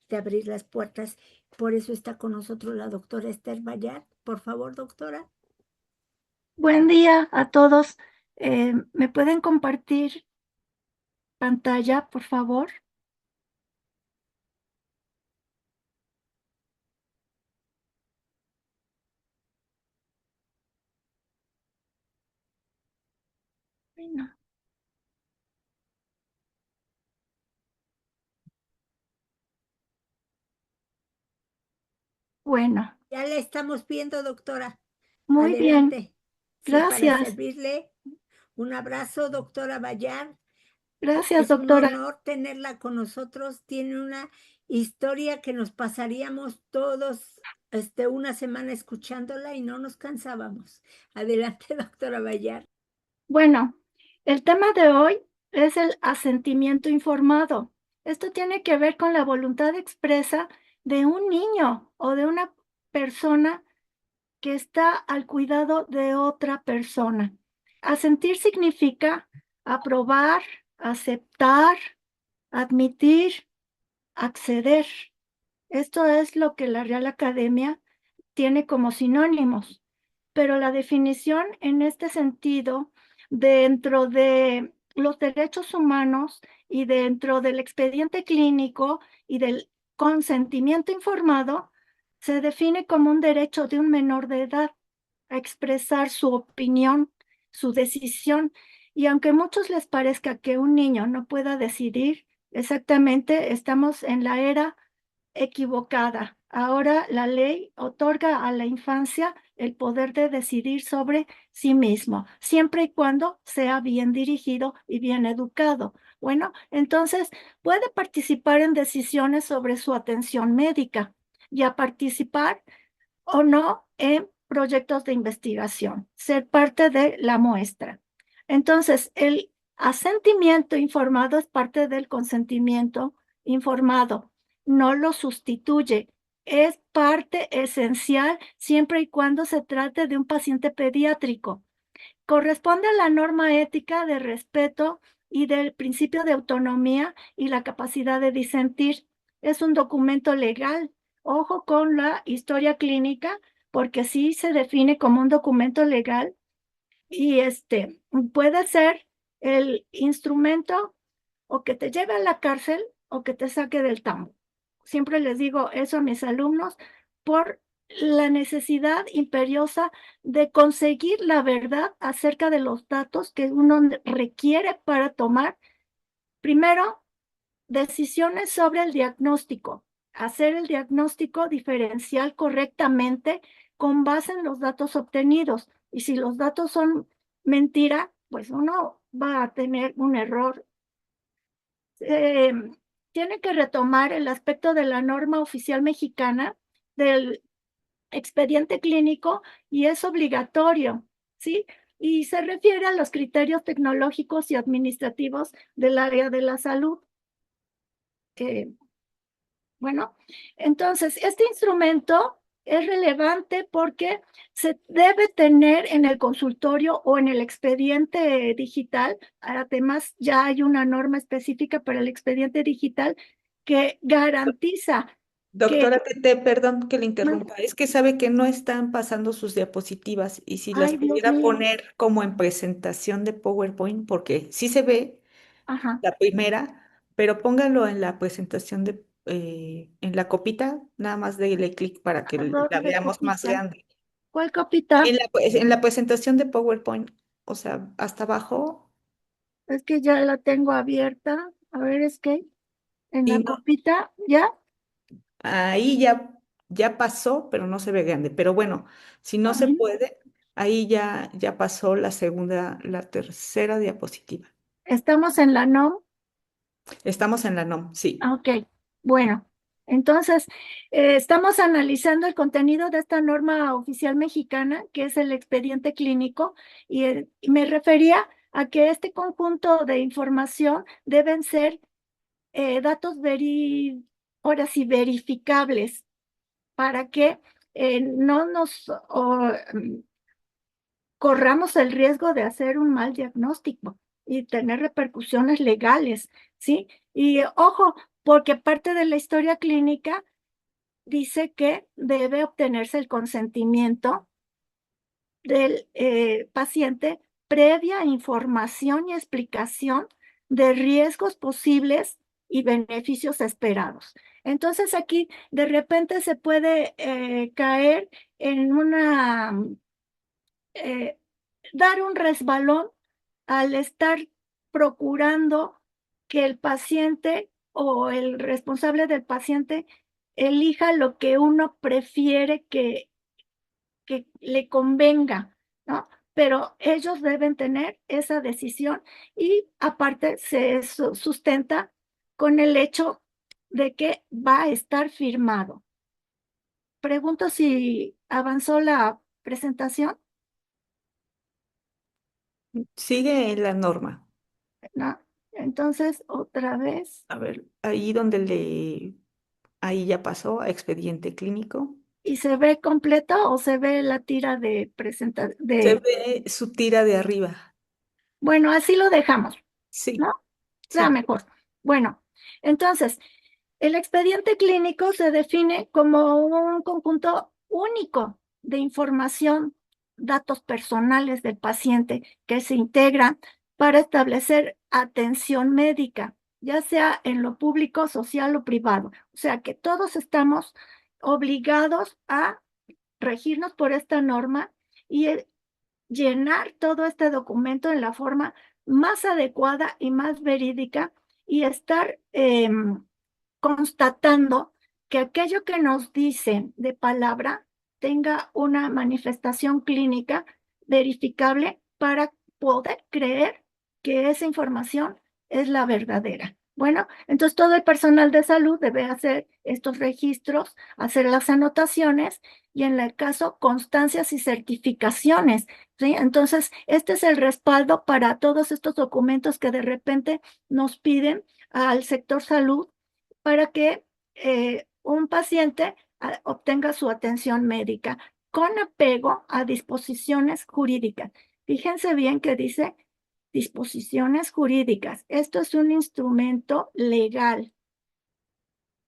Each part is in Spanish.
de abrir las puertas. Por eso está con nosotros la doctora Esther Bayat. Por favor, doctora. Buen día a todos. ¿Me pueden compartir pantalla, por favor? Bueno, bueno, Ya la estamos viendo, doctora. muy bien. Adelante. Sí, para Gracias. servirle. Un abrazo, doctora Bayat. Gracias, Es un doctora. honor tenerla con nosotros. Tiene una historia que nos pasaríamos todos una semana escuchándola y no nos cansábamos. Adelante, doctora Bayar. Bueno, el tema de hoy es el asentimiento informado. Esto tiene que ver con la voluntad expresa de un niño o de una persona que está al cuidado de otra persona. Asentir significa aprobar, aceptar, admitir, acceder. Esto es lo que la Real Academia tiene como sinónimos, pero la definición en este sentido, dentro de los derechos humanos y dentro del expediente clínico y del consentimiento informado, se define como un derecho de un menor de edad a expresar su opinión, su decisión, y aunque a muchos les parezca que un niño no pueda decidir, exactamente estamos en la era equivocada. Ahora la ley otorga a la infancia el poder de decidir sobre sí mismo, siempre y cuando sea bien dirigido y bien educado. Bueno, entonces puede participar en decisiones sobre su atención médica y a participar o no en proyectos de investigación, ser parte de la muestra. Entonces, el asentimiento informado es parte del consentimiento informado, no lo sustituye, es parte esencial siempre y cuando se trate de un paciente pediátrico. Corresponde a la norma ética de respeto y del principio de autonomía y la capacidad de disentir. Es un documento legal. Ojo con la historia clínica, porque sí se define como un documento legal y puede ser el instrumento o que te lleve a la cárcel o que te saque del tambo. Siempre les digo eso a mis alumnos por la necesidad imperiosa de conseguir la verdad acerca de los datos que uno requiere para tomar, primero, decisiones sobre el diagnóstico, hacer el diagnóstico diferencial correctamente con base en los datos obtenidos. Y si los datos son mentira, pues uno va a tener un error. eh, Tiene que retomar el aspecto de la norma oficial mexicana del expediente clínico y es obligatorio, ¿sí? Y se refiere a los criterios tecnológicos y administrativos del área de la salud. Bueno, entonces, este instrumento es relevante porque se debe tener en el consultorio o en el expediente digital. Además, ya hay una norma específica para el expediente digital que garantiza que... Doctora Tete, perdón que le interrumpa, es que sabe que no están pasando sus diapositivas y si las Ay, Dios pudiera mío. poner como en presentación de PowerPoint, porque sí se ve Ajá. la primera, pero póngalo en la presentación en la copita, nada más dele clic para que ¿A la dónde, veamos más copita? grande. ¿Cuál copita? En la presentación de PowerPoint, o sea, hasta abajo, Es que ya la tengo abierta. A ver, es que en y la no, copita, ¿ya? ahí ya pasó, pero no se ve grande. Pero bueno, si no A se ver. puede, ahí ya pasó la segunda, la tercera diapositiva. Estamos en la NOM. Estamos en la NOM, sí. Ok, bueno, entonces estamos analizando el contenido de esta norma oficial mexicana, que es el expediente clínico, y me refería a que este conjunto de información deben ser datos ahora sí, verificables para que no nos corramos el riesgo de hacer un mal diagnóstico y tener repercusiones legales, ¿sí? Y ojo, porque parte de la historia clínica dice que debe obtenerse el consentimiento del paciente previa información y explicación de riesgos posibles y beneficios esperados. Entonces aquí de repente se puede caer en dar un resbalón al estar procurando que el paciente o el responsable del paciente elija lo que uno prefiere que le convenga, ¿no? Pero ellos deben tener esa decisión y aparte se sustenta con el hecho de que va a estar firmado. Pregunto si avanzó la presentación, Sigue en la norma. ¿no? Entonces, otra vez, A ver, ahí ya pasó a expediente clínico. ¿y se ve completo o se ve la tira de Se ve su tira de arriba. Bueno, así lo dejamos, Sí, ¿no? Sea sí. mejor. Bueno, entonces, el expediente clínico se define como un conjunto único de información, datos personales del paciente que se integran para establecer atención médica, ya sea en lo público, social o privado. O sea que todos estamos obligados a regirnos por esta norma y llenar todo este documento en la forma más adecuada y más verídica y estar constatando que aquello que nos dicen de palabra tenga una manifestación clínica verificable para poder creer que esa información es la verdadera. Bueno, entonces todo el personal de salud debe hacer estos registros, hacer las anotaciones y en el caso constancias y certificaciones, ¿sí? Entonces, este es el respaldo para todos estos documentos que de repente nos piden al sector salud para que un paciente obtenga su atención médica con apego a disposiciones jurídicas. Fíjense bien que dice disposiciones jurídicas. Esto es un instrumento legal.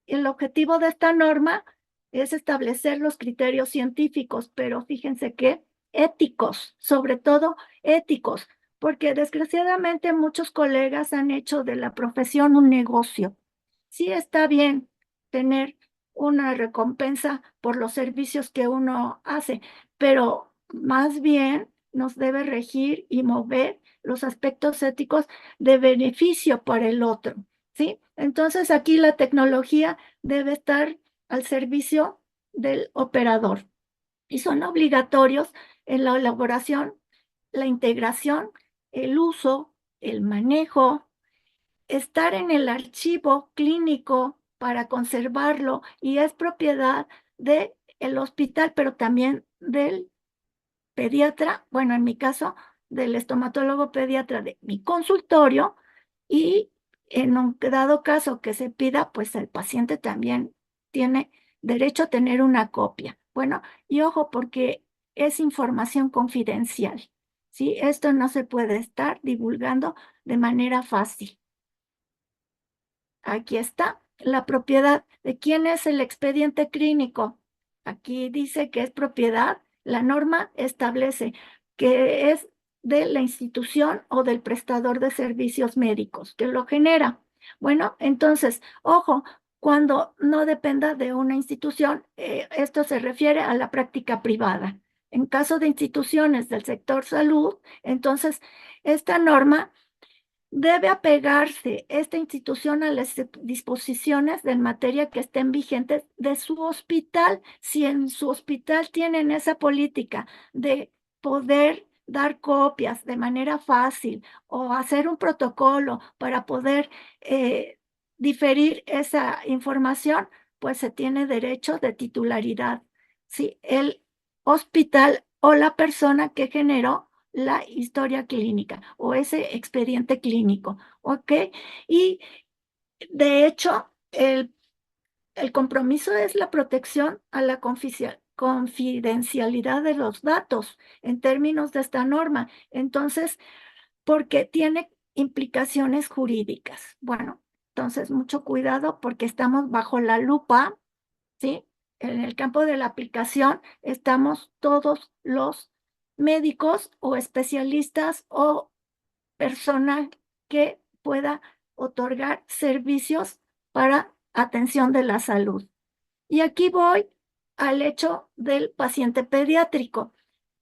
El objetivo de esta norma es establecer los criterios científicos, pero fíjense que éticos, sobre todo éticos, porque desgraciadamente muchos colegas han hecho de la profesión un negocio. Sí está bien tener una recompensa por los servicios que uno hace, pero más bien nos debe regir y mover los aspectos éticos de beneficio para el otro, ¿sí? Entonces aquí la tecnología debe estar al servicio del operador y son obligatorios en la elaboración, la integración, el uso, el manejo, estar en el archivo clínico para conservarlo y es propiedad del hospital, pero también del pediatra, bueno, en mi caso, del estomatólogo pediatra de mi consultorio y en un dado caso que se pida, pues el paciente también tiene derecho a tener una copia. Bueno, y ojo, porque es información confidencial, ¿sí? Esto no se puede estar divulgando de manera fácil. Aquí está la propiedad. ¿De quién es el expediente clínico? Aquí dice que es propiedad. La norma establece que es de la institución o del prestador de servicios médicos que lo genera. Bueno, entonces, ojo, cuando no dependa de una institución, esto se refiere a la práctica privada. En caso de instituciones del sector salud, entonces esta norma debe apegarse esta institución a las disposiciones de materia que estén vigentes de su hospital. Si en su hospital tienen esa política de poder dar copias de manera fácil o hacer un protocolo para poder diferir esa información, pues se tiene derecho de titularidad. Sí, el hospital o la persona que generó la historia clínica o ese expediente clínico, ¿ok? Y de hecho, el compromiso es la protección a la confidencialidad de los datos en términos de esta norma. Entonces, porque tiene implicaciones jurídicas. Bueno, Entonces, mucho cuidado porque estamos bajo la lupa, ¿sí? En el campo de la aplicación estamos todos los médicos o especialistas o personal que pueda otorgar servicios para atención de la salud. Y aquí voy al hecho del paciente pediátrico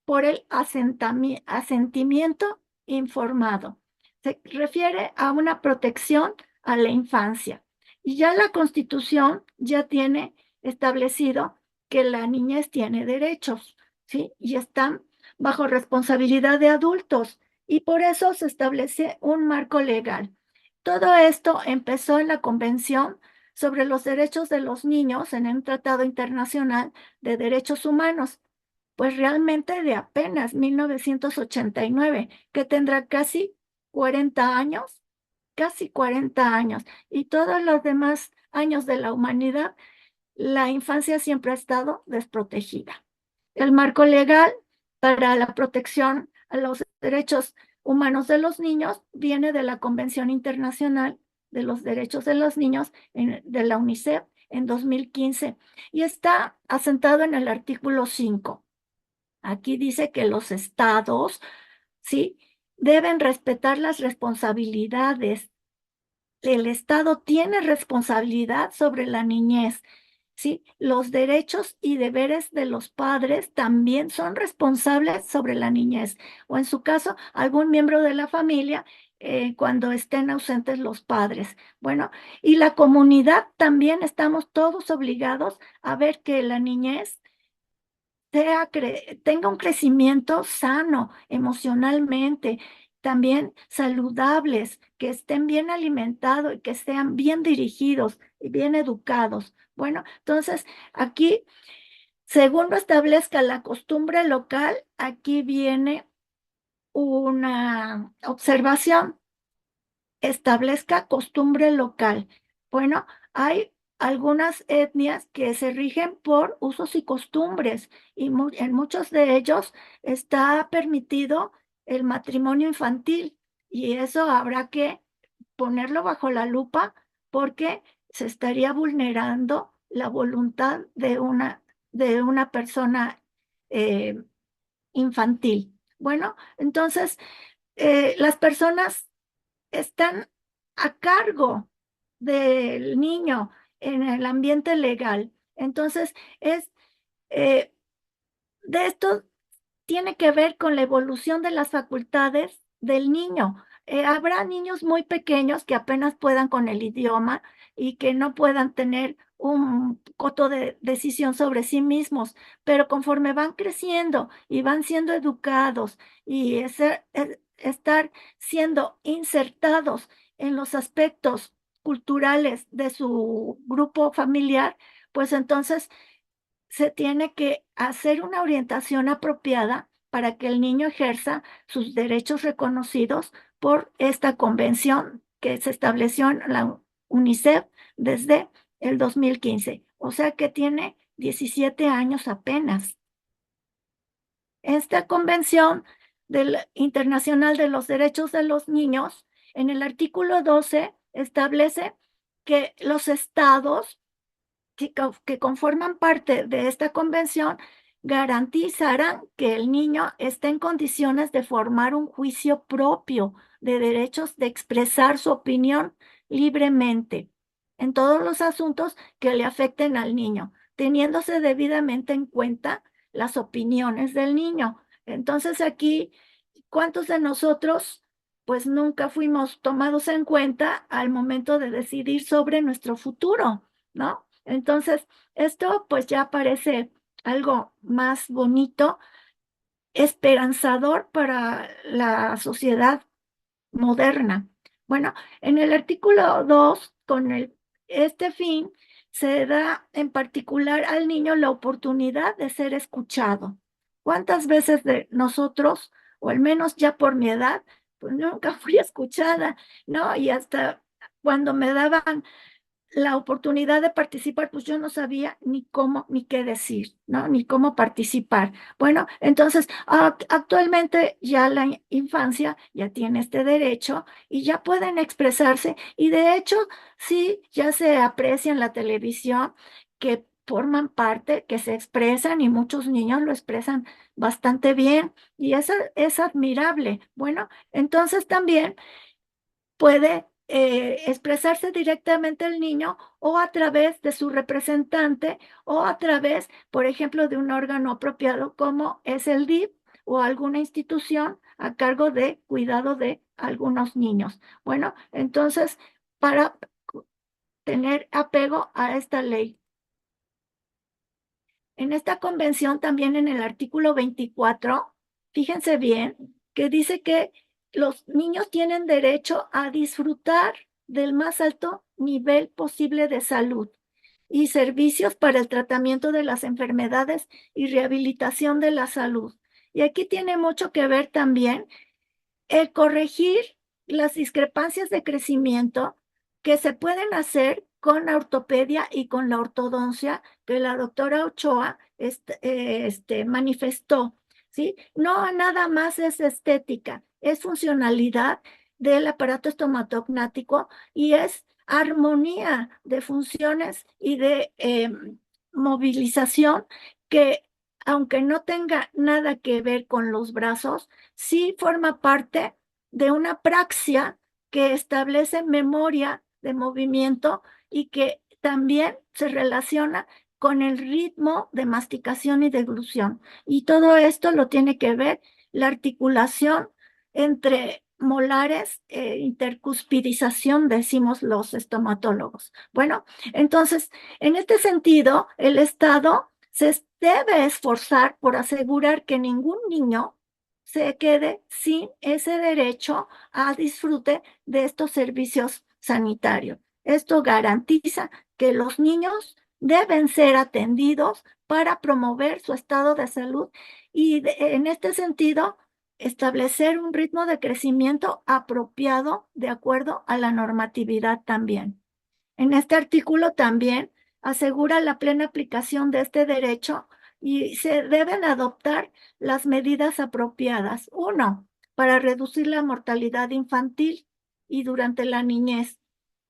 por el asentimiento informado. Se refiere a una protección a la infancia. Y ya la Constitución ya tiene establecido que la niñez tiene derechos, ¿sí? Y están bajo responsabilidad de adultos. Y por eso se establece un marco legal. Todo esto empezó en la Convención sobre los Derechos de los Niños en un Tratado Internacional de Derechos Humanos, pues realmente de apenas 1989, que tendrá casi 40 años, casi 40 años, y todos los demás años de la humanidad, la infancia siempre ha estado desprotegida. El marco legal para la protección a los derechos humanos de los niños viene de la Convención Internacional de los Derechos de los Niños de la UNICEF en 2015 y está asentado en el artículo 5. Aquí dice que los estados, ¿sí?, deben respetar las responsabilidades. El Estado tiene responsabilidad sobre la niñez, ¿sí? Los derechos y deberes de los padres también son responsables sobre la niñez, o en su caso, algún miembro de la familia cuando estén ausentes los padres. Bueno, y la comunidad también estamos todos obligados a ver que la niñez tenga un crecimiento sano emocionalmente, también saludables, que estén bien alimentados y que sean bien dirigidos y bien educados. Bueno, entonces aquí, según lo establezca la costumbre local, aquí viene una observación. Establezca costumbre local. Bueno, hay algunas etnias que se rigen por usos y costumbres y en muchos de ellos está permitido el matrimonio infantil y eso habrá que ponerlo bajo la lupa porque se estaría vulnerando la voluntad de una persona eh, infantil. Bueno, entonces las personas están a cargo del niño en el ambiente legal. Entonces, eh, de esto tiene que ver con la evolución de las facultades del niño. Habrá niños muy pequeños que apenas puedan con el idioma y que no puedan tener un coto de decisión sobre sí mismos, pero conforme van creciendo y van siendo educados y estar siendo insertados en los aspectos culturales de su grupo familiar, pues entonces se tiene que hacer una orientación apropiada para que el niño ejerza sus derechos reconocidos por esta convención que se estableció en la UNICEF desde el 2015. O sea que tiene 17 años apenas. Esta convención internacional de los derechos de los niños, en el artículo 12, establece que los estados que conforman parte de esta convención garantizarán que el niño esté en condiciones de formar un juicio propio de derechos de expresar su opinión libremente en todos los asuntos que le afecten al niño, teniéndose debidamente en cuenta las opiniones del niño. Entonces aquí, ¿cuántos de nosotros pues nunca fuimos tomados en cuenta al momento de decidir sobre nuestro futuro, ¿no? Entonces, esto pues ya parece algo más bonito, esperanzador para la sociedad moderna. Bueno, en el artículo 2, con este fin, se da en particular al niño la oportunidad de ser escuchado. ¿Cuántas veces de nosotros, o al menos ya por mi edad, pues nunca fui escuchada, ¿no? Y hasta cuando me daban la oportunidad de participar, pues yo no sabía ni cómo, ni qué decir, ¿no? Ni cómo participar. Bueno, entonces, actualmente ya la infancia ya tiene este derecho y ya pueden expresarse y de hecho, sí, ya se aprecia en la televisión que forman parte, que se expresan y muchos niños lo expresan bastante bien y eso es admirable. Bueno, entonces también puede expresarse directamente el niño o a través de su representante o a través, por ejemplo, de un órgano apropiado como es el DIF o alguna institución a cargo de cuidado de algunos niños. Bueno, entonces, para tener apego a esta ley. En esta convención, también en el artículo 24, fíjense bien, que dice que los niños tienen derecho a disfrutar del más alto nivel posible de salud y servicios para el tratamiento de las enfermedades y rehabilitación de la salud. Y aquí tiene mucho que ver también el corregir las discrepancias de crecimiento que se pueden hacer con la ortopedia y con la ortodoncia que la doctora Ochoa manifestó, ¿sí? No nada más es estética, es funcionalidad del aparato estomatognático y es armonía de funciones y de movilización que, aunque no tenga nada que ver con los brazos, sí forma parte de una praxia que establece memoria de movimiento y que también se relaciona con el ritmo de masticación y deglución. Y todo esto lo tiene que ver la articulación entre molares, intercuspidización, decimos los estomatólogos. Bueno, entonces, en este sentido, el Estado se debe esforzar por asegurar que ningún niño se quede sin ese derecho a disfrute de estos servicios sanitarios. Esto garantiza que los niños deben ser atendidos para promover su estado de salud y en este sentido establecer un ritmo de crecimiento apropiado de acuerdo a la normatividad también. En este artículo también asegura la plena aplicación de este derecho y se deben adoptar las medidas apropiadas. Uno, para reducir la mortalidad infantil y durante la niñez.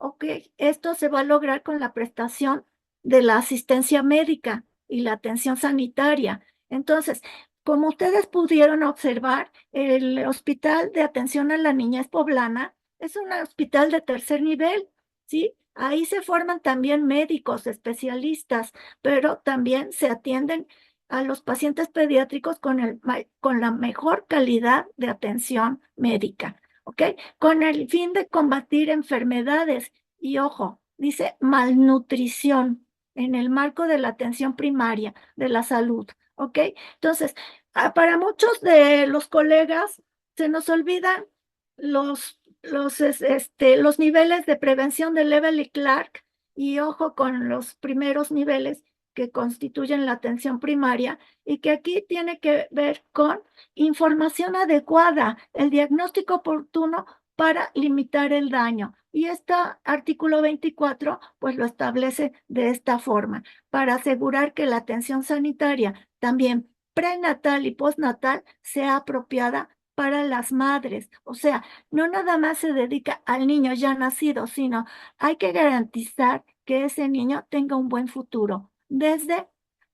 Ok, esto se va a lograr con la prestación de la asistencia médica y la atención sanitaria. Entonces, como ustedes pudieron observar, el Hospital de Atención a la Niñez Poblana es un hospital de tercer nivel, ¿sí? Ahí se forman también médicos especialistas, pero también se atienden a los pacientes pediátricos con la mejor calidad de atención médica, ¿ok? Con el fin de combatir enfermedades y, ojo, dice malnutrición en el marco de la atención primaria de la salud, ¿ok? Entonces, para muchos de los colegas se nos olvidan los niveles de prevención de Level y Clark, y ojo con los primeros niveles que constituyen la atención primaria y que aquí tiene que ver con información adecuada, el diagnóstico oportuno para limitar el daño. Y este artículo 24 pues lo establece de esta forma, para asegurar que la atención sanitaria también prenatal y postnatal sea apropiada para las madres. O sea, no nada más se dedica al niño ya nacido, sino hay que garantizar que ese niño tenga un buen futuro desde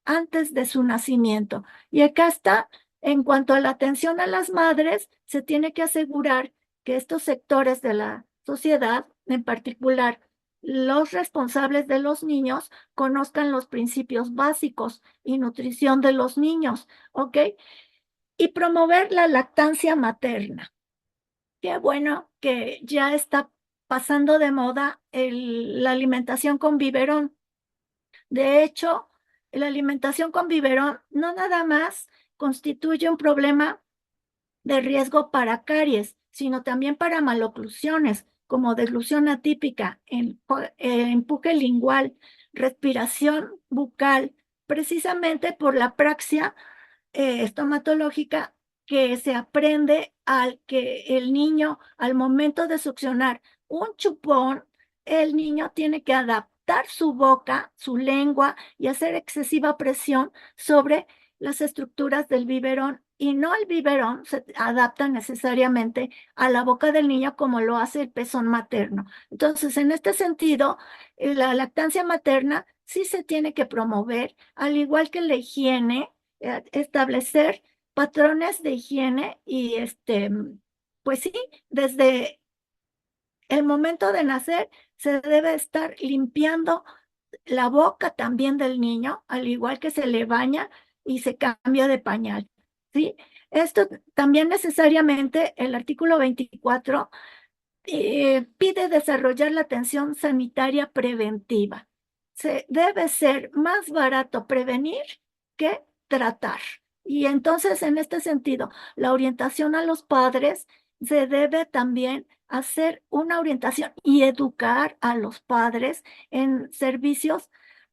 antes de su nacimiento. Y acá está, en cuanto a la atención a las madres, se tiene que asegurar que estos sectores de la sociedad, en particular los responsables de los niños, conozcan los principios básicos y nutrición de los niños, ¿ok? Y promover la lactancia materna. Qué bueno que ya está pasando de moda la alimentación con biberón. De hecho, la alimentación con biberón no nada más constituye un problema de riesgo para caries, sino también para maloclusiones, como deglución atípica, empuje lingual, respiración bucal, precisamente por la praxia estomatológica que se aprende al que el niño, al momento de succionar un chupón, el niño tiene que apretar su boca, su lengua y hacer excesiva presión sobre las estructuras del biberón, y no el biberón se adapta necesariamente a la boca del niño como lo hace el pezón materno. Entonces, en este sentido, la lactancia materna sí se tiene que promover, al igual que la higiene, establecer patrones de higiene y pues sí, desde el momento de nacer se debe estar limpiando la boca también del niño, al igual que se le baña y se cambia de pañal, ¿sí? Esto también necesariamente el artículo 24 pide desarrollar la atención sanitaria preventiva. Debe ser más barato prevenir que tratar. Y entonces, en este sentido, la orientación a los padres se debe también hacer una orientación y educar a los padres en servicios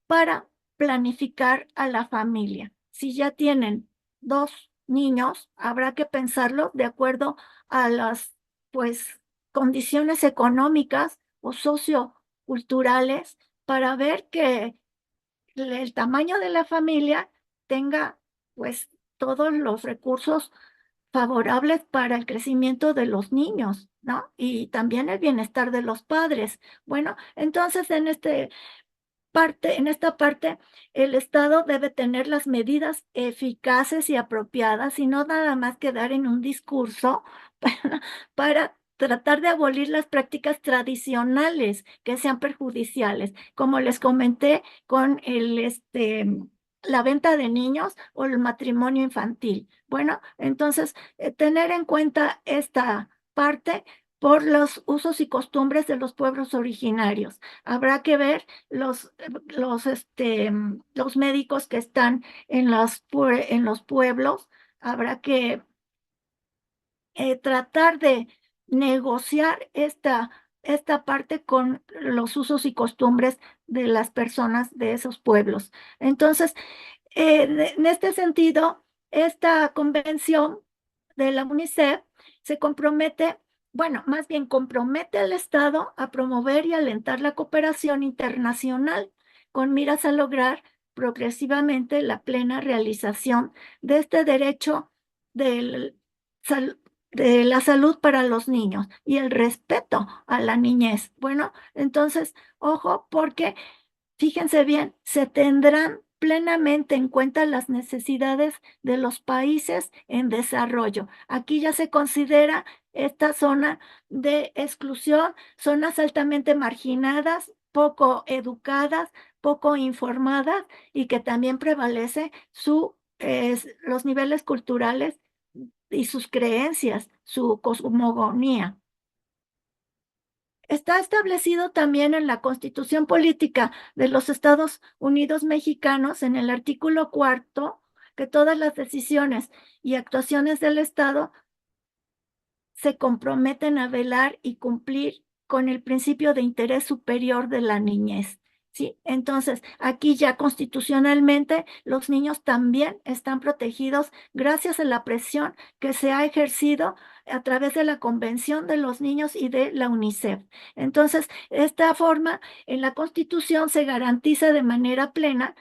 para planificar a la familia. Si ya tienen 2 niños, habrá que pensarlo de acuerdo a las, pues, condiciones económicas o socioculturales para ver que el tamaño de la familia tenga, pues, todos los recursos favorables para el crecimiento de los niños, ¿no? Y también el bienestar de los padres. Bueno, entonces en esta parte, el Estado debe tener las medidas eficaces y apropiadas y no nada más quedar en un discurso para tratar de abolir las prácticas tradicionales que sean perjudiciales, como les comenté con la venta de niños o el matrimonio infantil. Bueno, entonces, tener en cuenta esta parte por los usos y costumbres de los pueblos originarios. Habrá que ver los médicos que están en los pueblos, habrá que tratar de negociar esta parte con los usos y costumbres de las personas de esos pueblos. Entonces, en este sentido, esta convención de la UNICEF se compromete, bueno, más bien compromete al Estado a promover y alentar la cooperación internacional con miras a lograr progresivamente la plena realización de este derecho del de la salud para los niños y el respeto a la niñez. Bueno, entonces, ojo, porque fíjense bien, se tendrán plenamente en cuenta las necesidades de los países en desarrollo. Aquí ya se considera esta zona de exclusión, zonas altamente marginadas, poco educadas, poco informadas y que también prevalece los niveles culturales y sus creencias, su cosmogonía. Está establecido también en la Constitución Política de los Estados Unidos Mexicanos, en el artículo 4, que todas las decisiones y actuaciones del Estado se comprometen a velar y cumplir con el principio de interés superior de la niñez. ¿Sí? Entonces, aquí ya constitucionalmente los niños también están protegidos gracias a la presión que se ha ejercido a través de la Convención de los Niños y de la UNICEF. Entonces, esta forma, en la Constitución se garantiza de manera plena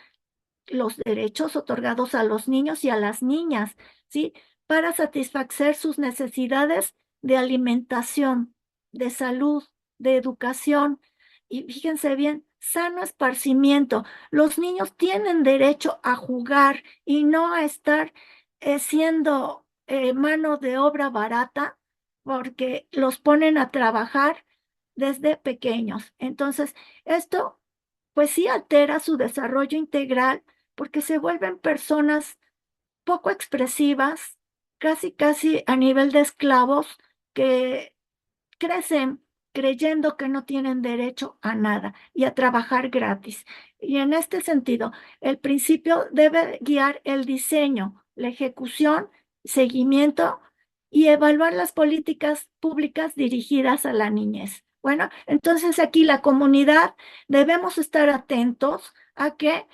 los derechos otorgados a los niños y a las niñas, ¿sí? Para satisfacer sus necesidades de alimentación, de salud, de educación y fíjense bien, sano esparcimiento. Los niños tienen derecho a jugar y no a estar siendo mano de obra barata porque los ponen a trabajar desde pequeños. Entonces, esto pues sí altera su desarrollo integral porque se vuelven personas poco expresivas, casi a nivel de esclavos, que crecen creyendo que no tienen derecho a nada y a trabajar gratis. Y en este sentido, el principio debe guiar el diseño, la ejecución, seguimiento y evaluar las políticas públicas dirigidas a la niñez. Bueno, entonces aquí la comunidad debemos estar atentos a que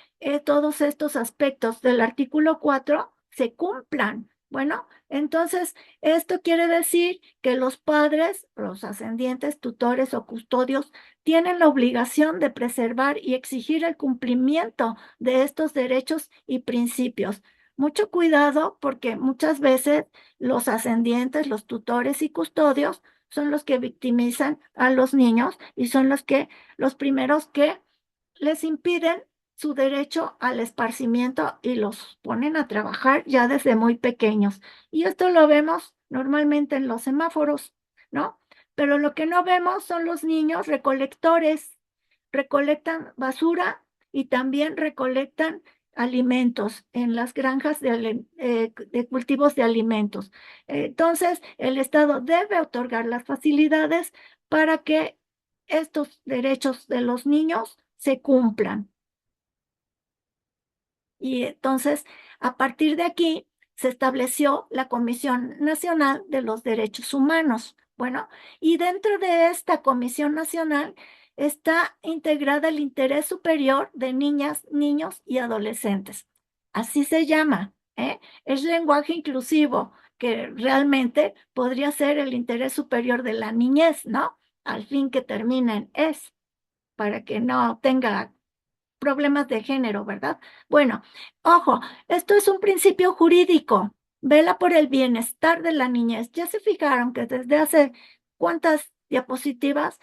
todos estos aspectos del artículo 4 se cumplan Bueno, entonces esto quiere decir que los padres, los ascendientes, tutores o custodios tienen la obligación de preservar y exigir el cumplimiento de estos derechos y principios. Mucho cuidado porque muchas veces los ascendientes, los tutores y custodios son los que victimizan a los niños y son los primeros que les impiden su derecho al esparcimiento y los ponen a trabajar ya desde muy pequeños. Y esto lo vemos normalmente en los semáforos, ¿no? Pero lo que no vemos son los niños recolectores. Recolectan basura y también recolectan alimentos en las granjas de cultivos de alimentos. Entonces, el Estado debe otorgar las facilidades para que estos derechos de los niños se cumplan. Y entonces, a partir de aquí, se estableció la Comisión Nacional de los Derechos Humanos. Bueno, y dentro de esta Comisión Nacional está integrada el interés superior de niñas, niños y adolescentes. Así se llama, ¿eh? Es lenguaje inclusivo, que realmente podría ser el interés superior de la niñez, ¿no? Al fin que termina en es, para que no tenga problemas de género, ¿verdad? Bueno, ojo, esto es un principio jurídico. Vela por el bienestar de la niñez. Ya se fijaron que desde hace cuántas diapositivas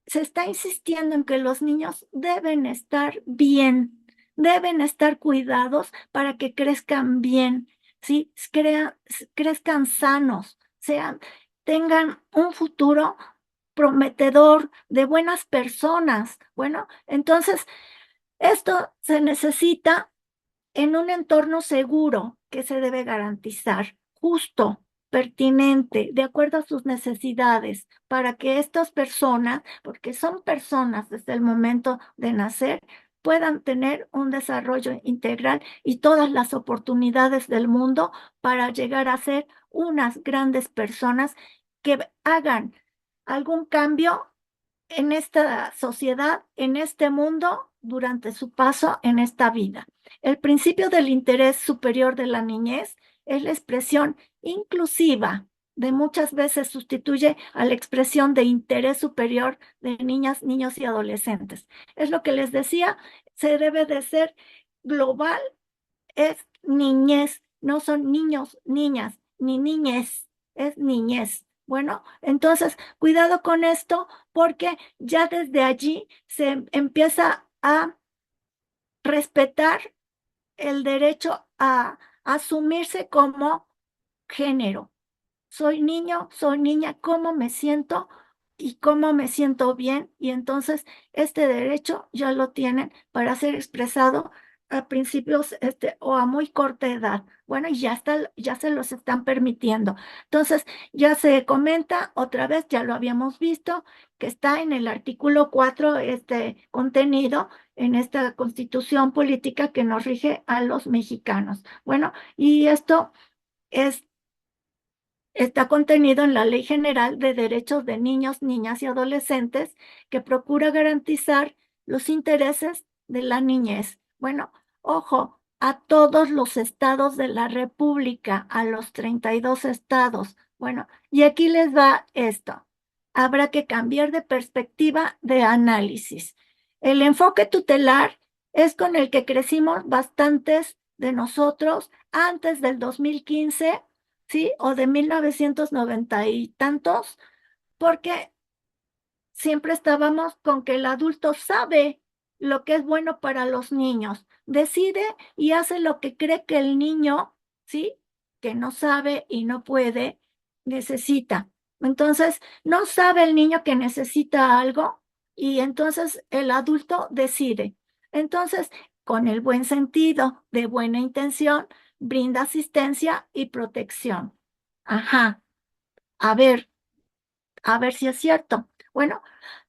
se está insistiendo en que los niños deben estar bien, deben estar cuidados para que crezcan bien, ¿sí? Crezcan sanos, tengan un futuro prometedor de buenas personas. Bueno, entonces esto se necesita en un entorno seguro que se debe garantizar, justo, pertinente, de acuerdo a sus necesidades, para que estas personas, porque son personas desde el momento de nacer, puedan tener un desarrollo integral y todas las oportunidades del mundo para llegar a ser unas grandes personas que hagan algún cambio en esta sociedad, en este mundo, durante su paso en esta vida. El principio del interés superior de la niñez es la expresión inclusiva de muchas veces sustituye a la expresión de interés superior de niñas, niños y adolescentes. Es lo que les decía, se debe de ser global, es niñez, no son niños, niñas, ni niñez, es niñez. Bueno, entonces, cuidado con esto porque ya desde allí se empieza a respetar el derecho a asumirse como género. Soy niño, soy niña, ¿cómo me siento? Y cómo me siento bien. Y entonces este derecho ya lo tienen para ser expresado a principios o a muy corta edad. Bueno, y ya se los están permitiendo. Entonces, ya se comenta otra vez, ya lo habíamos visto, que está en el artículo 4 este contenido en esta Constitución política que nos rige a los mexicanos. Bueno, y esto está contenido en la Ley General de Derechos de Niños, Niñas y Adolescentes, que procura garantizar los intereses de la niñez. Bueno, ojo, a todos los estados de la República, a los 32 estados. Bueno, y aquí les va esto. Habrá que cambiar de perspectiva de análisis. El enfoque tutelar es con el que crecimos bastantes de nosotros antes del 2015, ¿sí? O de 1990 y tantos, porque siempre estábamos con que el adulto sabe lo que es bueno para los niños, decide y hace lo que cree que el niño, ¿sí? Que no sabe y no puede, necesita. Entonces, no sabe el niño que necesita algo y entonces el adulto decide. Entonces, con el buen sentido, de buena intención, brinda asistencia y protección. Ajá, a ver si es cierto. Bueno,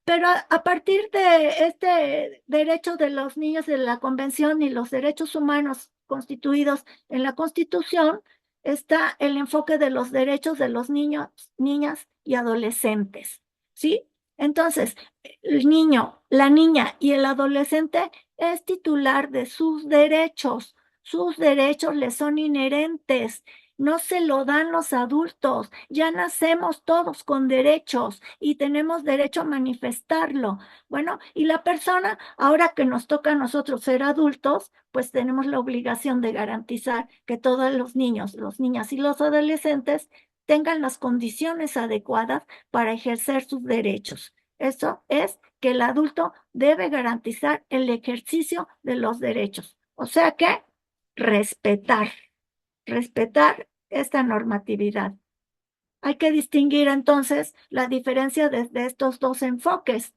pero a partir de este derecho de los niños de la Convención y los derechos humanos constituidos en la Constitución, está el enfoque de los derechos de los niños, niñas y adolescentes, ¿sí? Entonces, el niño, la niña y el adolescente es titular de sus derechos le son inherentes no se lo dan los adultos. Ya nacemos todos con derechos y tenemos derecho a manifestarlo. Bueno, y la persona, ahora que nos toca a nosotros ser adultos, pues tenemos la obligación de garantizar que todos los niños, las niñas y los adolescentes tengan las condiciones adecuadas para ejercer sus derechos. Eso es que el adulto debe garantizar el ejercicio de los derechos. O sea que respetar esta normatividad. Hay que distinguir entonces la diferencia de estos dos enfoques.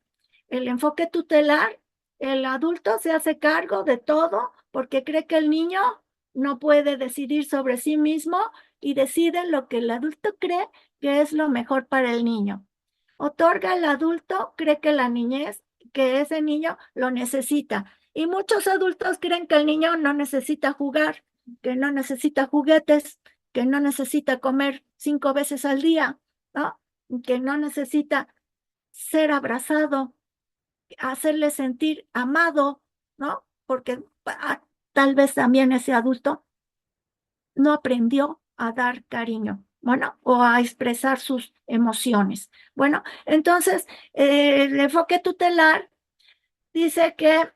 El enfoque tutelar, el adulto se hace cargo de todo porque cree que el niño no puede decidir sobre sí mismo y decide lo que el adulto cree que es lo mejor para el niño. Otorga al adulto, cree que la niñez, que ese niño lo necesita. Y muchos adultos creen que el niño no necesita jugar, que no necesita juguetes, que no necesita comer 5 veces al día, ¿no? Que no necesita ser abrazado, hacerle sentir amado, ¿no? Porque tal vez también ese adulto no aprendió a dar cariño, bueno, o a expresar sus emociones. Bueno, entonces, el enfoque tutelar dice que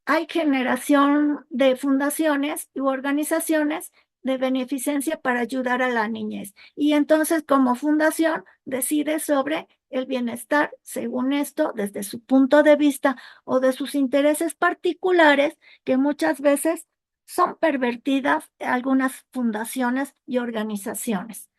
hay generación de fundaciones u organizaciones de beneficencia para ayudar a la niñez. Y entonces, como fundación, decide sobre el bienestar, según esto, desde su punto de vista o de sus intereses particulares, que muchas veces son pervertidas algunas fundaciones y organizaciones.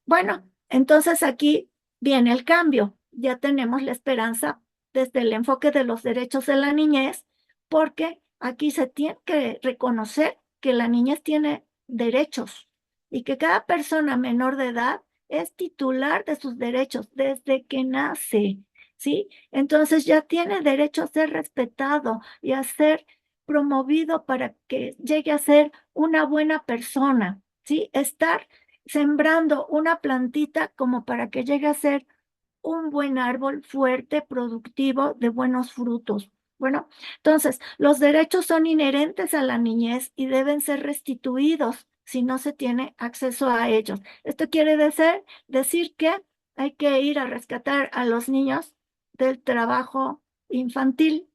Bueno, entonces aquí viene el cambio. Ya tenemos la esperanza desde el enfoque de los derechos de la niñez, porque aquí se tiene que reconocer que la niñez tiene derechos y que cada persona menor de edad es titular de sus derechos desde que nace, ¿sí? Entonces ya tiene derecho a ser respetado y a ser promovido para que llegue a ser una buena persona, ¿sí? Estar sembrando una plantita como para que llegue a ser un buen árbol fuerte, productivo, de buenos frutos. Bueno, entonces, los derechos son inherentes a la niñez y deben ser restituidos si no se tiene acceso a ellos. Esto quiere decir que hay que ir a rescatar a los niños del trabajo infantil,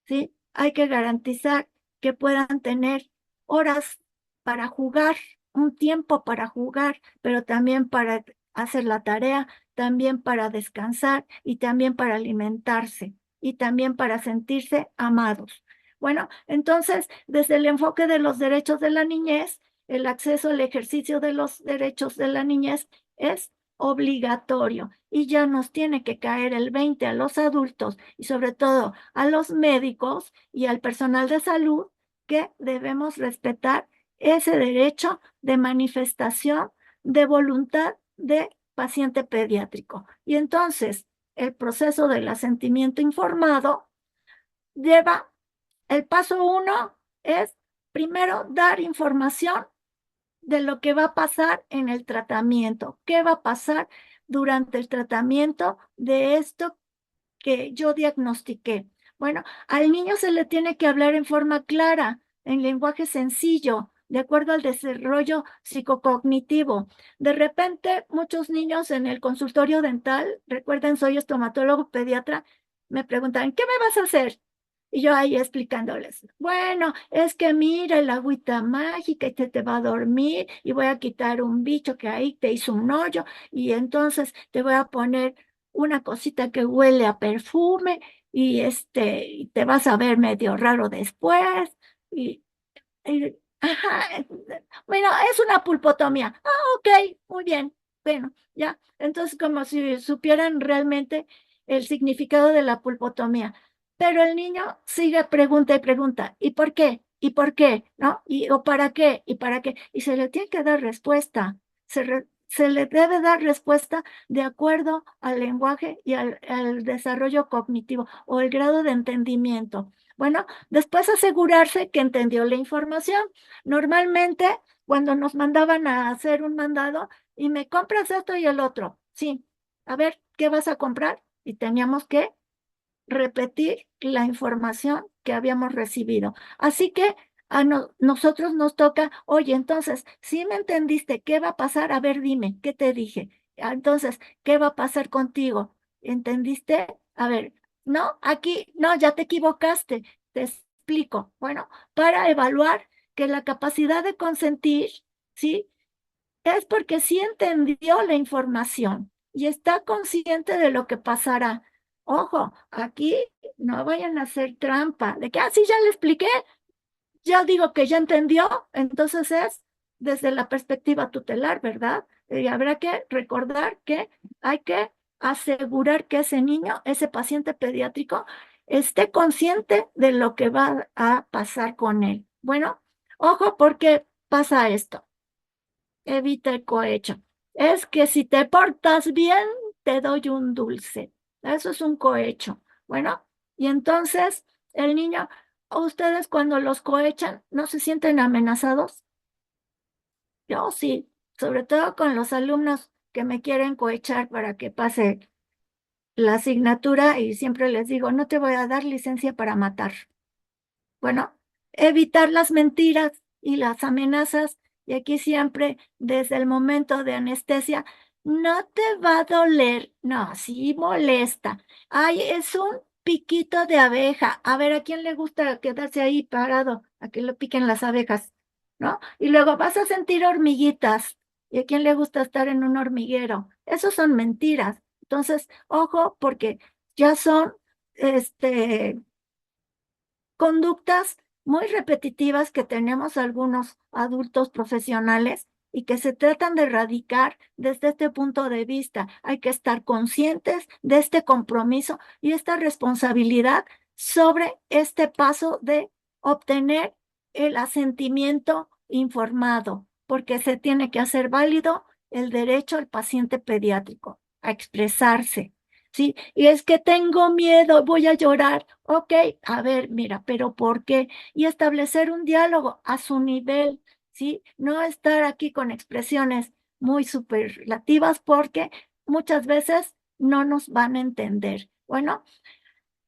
¿sí? Hay que garantizar que puedan tener horas para jugar, un tiempo para jugar, pero también para hacer la tarea, también para descansar y también para alimentarse y también para sentirse amados. Bueno, entonces, desde el enfoque de los derechos de la niñez, el acceso al ejercicio de los derechos de la niñez es obligatorio y ya nos tiene que caer el 20 a los adultos y sobre todo a los médicos y al personal de salud que debemos respetar ese derecho de manifestación de voluntad de paciente pediátrico. Y entonces el proceso del asentimiento informado lleva, el paso 1 es primero dar información de lo que va a pasar en el tratamiento, qué va a pasar durante el tratamiento de esto que yo diagnostiqué. Bueno, al niño se le tiene que hablar en forma clara, en lenguaje sencillo, de acuerdo al desarrollo psicocognitivo. De repente, muchos niños en el consultorio dental, recuerden, soy estomatólogo pediatra, me preguntan, ¿qué me vas a hacer? Y yo ahí explicándoles, bueno, es que mira el agüita mágica y te va a dormir y voy a quitar un bicho que ahí te hizo un hoyo y entonces te voy a poner una cosita que huele a perfume y te vas a ver medio raro después. Ajá, bueno, es una pulpotomía. Ah, ok, muy bien. Bueno, ya. Entonces, como si supieran realmente el significado de la pulpotomía. Pero el niño sigue pregunta y pregunta. ¿Y por qué? ¿Y por qué? ¿No? ¿O para qué? ¿Y para qué? Y se le tiene que dar respuesta. Se le debe dar respuesta de acuerdo al lenguaje y al desarrollo cognitivo o el grado de entendimiento. Bueno, después asegurarse que entendió la información. Normalmente, cuando nos mandaban a hacer un mandado, y me compras esto y el otro, sí, a ver, ¿qué vas a comprar? Y teníamos que repetir la información que habíamos recibido. Así que nosotros nos toca, oye, entonces, si me entendiste, ¿qué va a pasar? A ver, dime, ¿qué te dije? Entonces, ¿qué va a pasar contigo? ¿Entendiste? A ver, no, aquí, no, ya te equivocaste, te explico. Bueno, para evaluar que la capacidad de consentir, ¿sí? Es porque sí entendió la información y está consciente de lo que pasará. Ojo, aquí no vayan a hacer trampa, de que, sí, ya le expliqué, ya digo que ya entendió, entonces es desde la perspectiva tutelar, ¿verdad? Y habrá que recordar que hay que asegurar que ese niño, ese paciente pediátrico, esté consciente de lo que va a pasar con él. Bueno, ojo, porque pasa esto. Evita el cohecho. Es que si te portas bien, te doy un dulce. Eso es un cohecho. Bueno, y entonces el niño, ustedes cuando los cohechan, ¿no se sienten amenazados? Yo sí, sobre todo con los alumnos que me quieren cohechar para que pase la asignatura y siempre les digo, no te voy a dar licencia para matar. Bueno, evitar las mentiras y las amenazas. Y aquí siempre, desde el momento de anestesia, no te va a doler. No, sí molesta. Ay, es un piquito de abeja. A ver, ¿a quién le gusta quedarse ahí parado? A que lo piquen las abejas, ¿no? Y luego vas a sentir hormiguitas. ¿Y a quién le gusta estar en un hormiguero? Esos son mentiras. Entonces, ojo, porque ya son, conductas muy repetitivas que tenemos algunos adultos profesionales y que se tratan de erradicar desde este punto de vista. Hay que estar conscientes de este compromiso y esta responsabilidad sobre este paso de obtener el asentimiento informado, porque se tiene que hacer válido el derecho al paciente pediátrico a expresarse. Sí, y es que tengo miedo, voy a llorar. Ok, a ver, mira, pero ¿por qué? Y establecer un diálogo a su nivel, ¿sí? No estar aquí con expresiones muy superlativas porque muchas veces no nos van a entender. Bueno,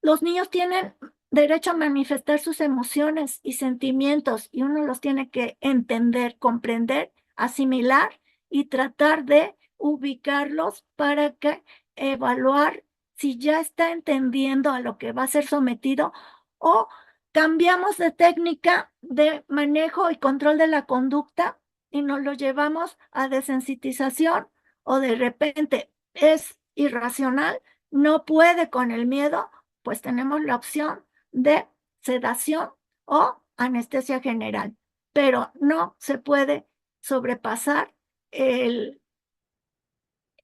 los niños tienen derecho a manifestar sus emociones y sentimientos y uno los tiene que entender, comprender, asimilar y tratar de ubicarlos para que evaluar si ya está entendiendo a lo que va a ser sometido o cambiamos de técnica de manejo y control de la conducta y nos lo llevamos a desensitización o de repente es irracional, no puede con el miedo, pues tenemos la opción de sedación o anestesia general, pero no se puede sobrepasar el,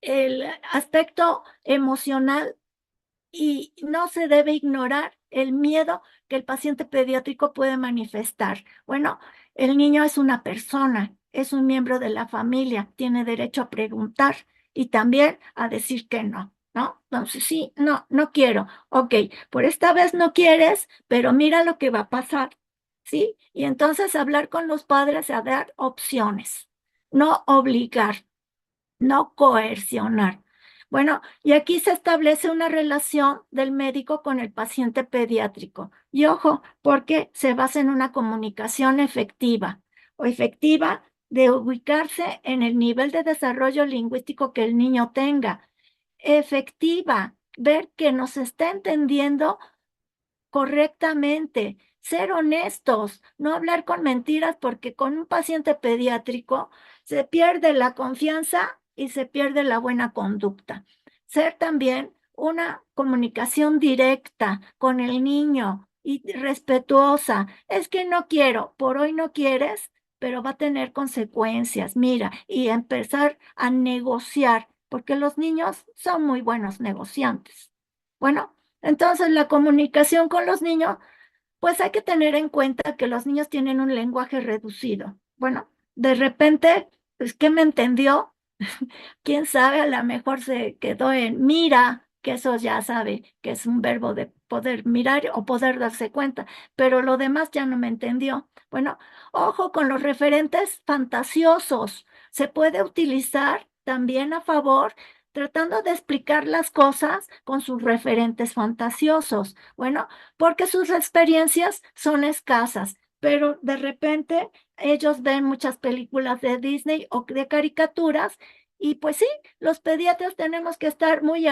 el aspecto emocional y no se debe ignorar el miedo que el paciente pediátrico puede manifestar. Bueno, el niño es una persona, es un miembro de la familia, tiene derecho a preguntar y también a decir que no, ¿no? Entonces, sí, no, no quiero. Ok, por esta vez no quieres, pero mira lo que va a pasar, ¿sí? Y entonces hablar con los padres a dar opciones, no obligar, no coercionar. Bueno, y aquí se establece una relación del médico con el paciente pediátrico. Y ojo, porque se basa en una comunicación efectiva o efectiva de ubicarse en el nivel de desarrollo lingüístico que el niño tenga. Efectiva, ver que nos está entendiendo correctamente, ser honestos, no hablar con mentiras, porque con un paciente pediátrico se pierde la confianza y se pierde la buena conducta. Ser también una comunicación directa con el niño y respetuosa. Es que no quiero, por hoy no quieres, pero va a tener consecuencias. Mira, y empezar a negociar, porque los niños son muy buenos negociantes. Bueno, entonces, la comunicación con los niños, pues hay que tener en cuenta que los niños tienen un lenguaje reducido. Bueno, de repente, pues, ¿qué me entendió? Quién sabe, a lo mejor se quedó en mira, que eso ya sabe que es un verbo de poder mirar o poder darse cuenta, pero lo demás ya no me entendió. Bueno, ojo con los referentes fantasiosos. Se puede utilizar también a favor tratando de explicar las cosas con sus referentes fantasiosos. Bueno, porque sus experiencias son escasas. pero de repente ellos ven muchas películas de Disney o de caricaturas y pues sí, los pediatras tenemos que estar muy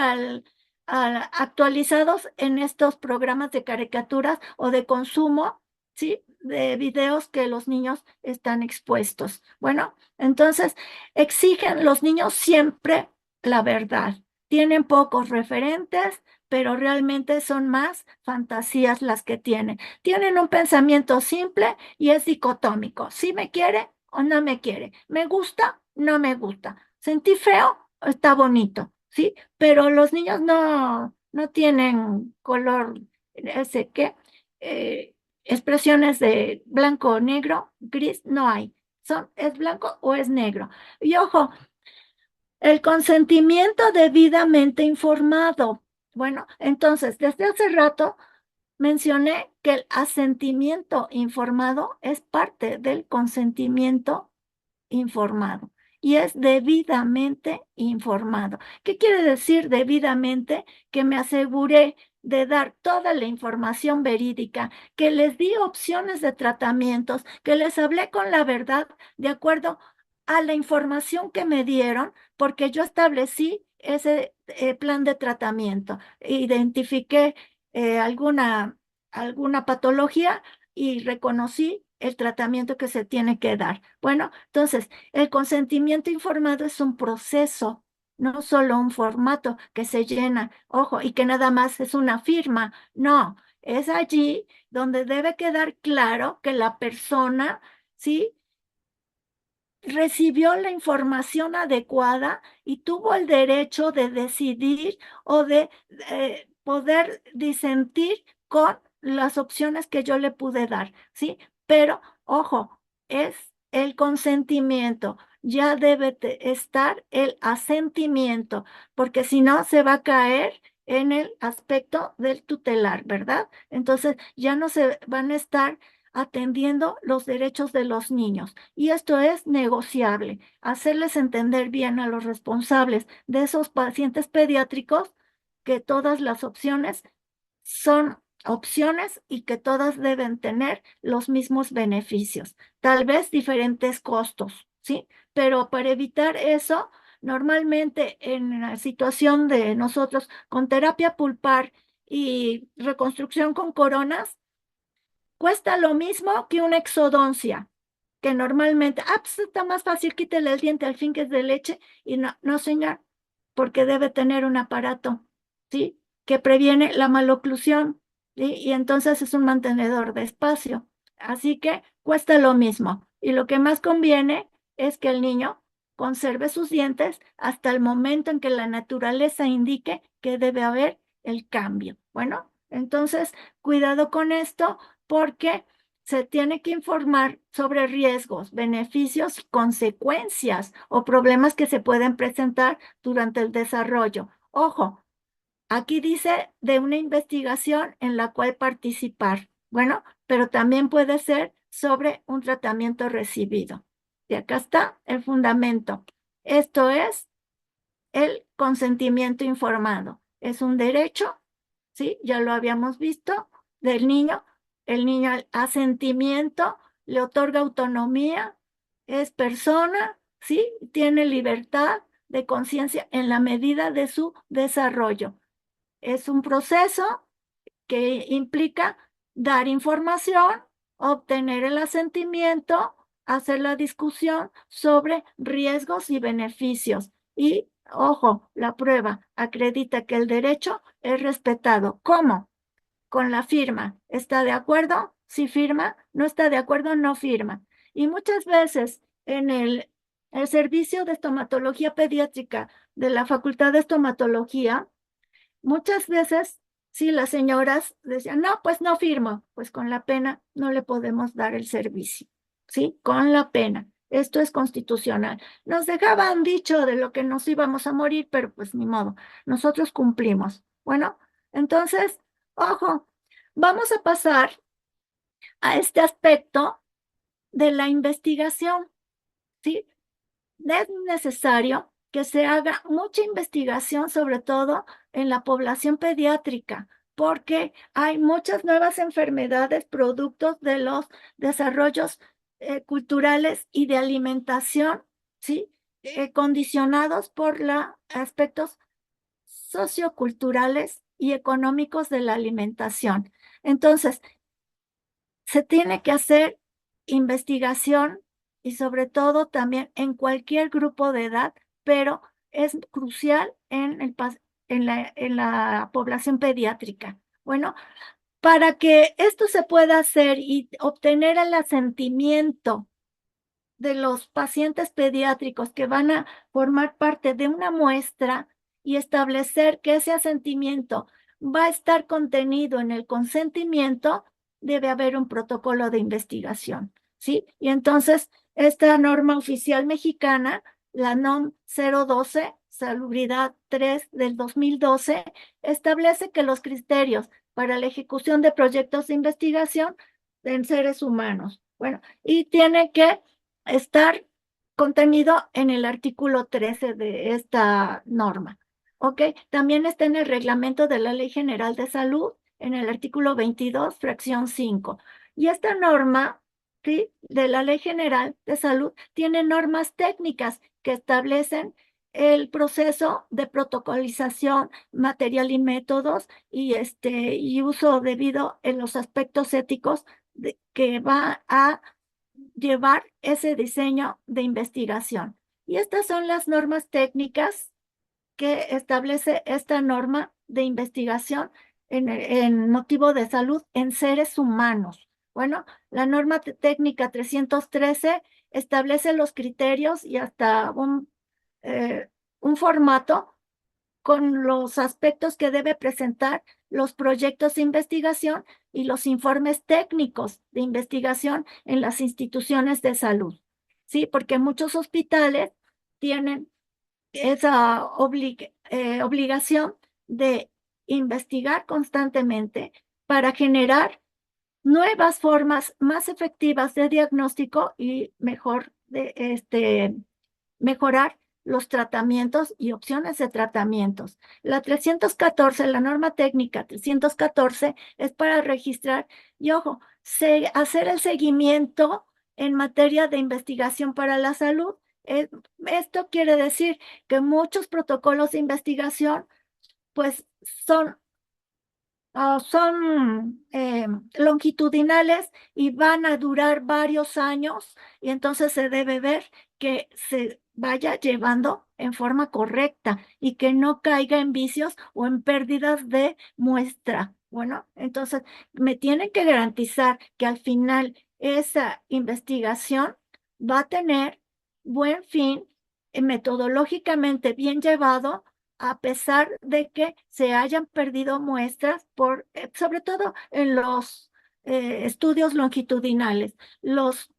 actualizados en estos programas de caricaturas o de consumo, ¿sí? De videos que los niños están expuestos. Bueno, entonces exigen los niños siempre la verdad. Tienen pocos referentes, pero realmente son más fantasías las que tienen. Tienen un pensamiento simple y es dicotómico. ¿Sí me quiere o no me quiere? ¿Me gusta? No me gusta. ¿Sentí feo? Está bonito, ¿sí? Pero los niños no tienen color, ese qué, expresiones de blanco o negro, gris, no hay. Es blanco o es negro. Y ojo, el consentimiento debidamente informado. Bueno, entonces, desde hace rato mencioné que el asentimiento informado es parte del consentimiento informado y es debidamente informado. ¿Qué quiere decir debidamente? Que me aseguré de dar toda la información verídica, que les di opciones de tratamientos, que les hablé con la verdad de acuerdo a la información que me dieron, porque yo establecí ese plan de tratamiento, identifiqué alguna patología y reconocí el tratamiento que se tiene que dar. Bueno, entonces, el consentimiento informado es un proceso, no solo un formato que se llena, ojo, y que nada más es una firma. No, es allí donde debe quedar claro que la persona, ¿sí?, recibió la información adecuada y tuvo el derecho de decidir o de poder disentir con las opciones que yo le pude dar, ¿sí? Pero, ojo, es el consentimiento, ya debe estar el asentimiento, porque si no se va a caer en el aspecto del tutelar, ¿verdad? Entonces ya no se van a estar atendiendo los derechos de los niños. Y esto es negociable, hacerles entender bien a los responsables de esos pacientes pediátricos que todas las opciones son opciones y que todas deben tener los mismos beneficios, tal vez diferentes costos, ¿sí? Pero para evitar eso, normalmente en la situación de nosotros con terapia pulpar y reconstrucción con coronas, cuesta lo mismo que una exodoncia, que normalmente, pues está más fácil, quítale el diente al fin que es de leche, y no, señor, porque debe tener un aparato, ¿sí? Que previene la maloclusión, ¿sí? Y entonces es un mantenedor de espacio. Así que cuesta lo mismo. Y lo que más conviene es que el niño conserve sus dientes hasta el momento en que la naturaleza indique que debe haber el cambio. Bueno, entonces, cuidado con esto porque se tiene que informar sobre riesgos, beneficios, consecuencias o problemas que se pueden presentar durante el desarrollo. Ojo, aquí dice de una investigación en la cual participar. Bueno, pero también puede ser sobre un tratamiento recibido. Y acá está el fundamento. Esto es el consentimiento informado. Es un derecho, ¿sí? Ya lo habíamos visto, del niño. El niño al asentimiento le otorga autonomía, es persona, ¿sí? Tiene libertad de conciencia en la medida de su desarrollo. Es un proceso que implica dar información, obtener el asentimiento, hacer la discusión sobre riesgos y beneficios. Y, ojo, la prueba acredita que el derecho es respetado. ¿Cómo? Con la firma. ¿Está de acuerdo? Sí firma. ¿No está de acuerdo? No firma. Y muchas veces en el servicio de estomatología pediátrica de la Facultad de Estomatología, muchas veces, sí, las señoras decían, no, pues no firmo, pues con la pena no le podemos dar el servicio, ¿sí? Con la pena. Esto es constitucional. Nos dejaban dicho de lo que nos íbamos a morir, pero pues ni modo, nosotros cumplimos. Bueno, entonces, ojo, vamos a pasar a este aspecto de la investigación, ¿sí? Es necesario que se haga mucha investigación, sobre todo en la población pediátrica, porque hay muchas nuevas enfermedades productos de los desarrollos culturales y de alimentación, ¿sí? Condicionados por los aspectos socioculturales y económicos de la alimentación. Entonces, se tiene que hacer investigación y sobre todo también en cualquier grupo de edad, pero es crucial en la población pediátrica. Bueno, para que esto se pueda hacer y obtener el asentimiento de los pacientes pediátricos que van a formar parte de una muestra y establecer que ese asentimiento va a estar contenido en el consentimiento, debe haber un protocolo de investigación, ¿sí? Y entonces, esta norma oficial mexicana, la NOM 012, Salubridad 3 del 2012, establece que los criterios para la ejecución de proyectos de investigación en seres humanos, bueno, y tiene que estar contenido en el artículo 13 de esta norma. ¿Ok? También está en el reglamento de la Ley General de Salud, en el artículo 22, fracción 5. Y esta norma, ¿sí?, de la Ley General de Salud tiene normas técnicas que establecen el proceso de protocolización, material y métodos y uso debido en los aspectos éticos que va a llevar ese diseño de investigación. Y estas son las normas técnicas que establece esta norma de investigación en motivo de salud en seres humanos. Bueno, la norma técnica 313 establece los criterios y hasta un formato con los aspectos que debe presentar los proyectos de investigación y los informes técnicos de investigación en las instituciones de salud. Sí, porque muchos hospitales tienen esa obligación de investigar constantemente para generar nuevas formas más efectivas de diagnóstico y mejorar los tratamientos y opciones de tratamientos. La 314, la norma técnica 314, es para registrar y, ojo, hacer el seguimiento en materia de investigación para la salud. Esto quiere decir que muchos protocolos de investigación, pues, son longitudinales y van a durar varios años, y entonces se debe ver que se vaya llevando en forma correcta y que no caiga en vicios o en pérdidas de muestra. Bueno, entonces me tienen que garantizar que al final esa investigación va a tener buen fin, metodológicamente bien llevado, a pesar de que se hayan perdido muestras sobre todo en los estudios longitudinales. Los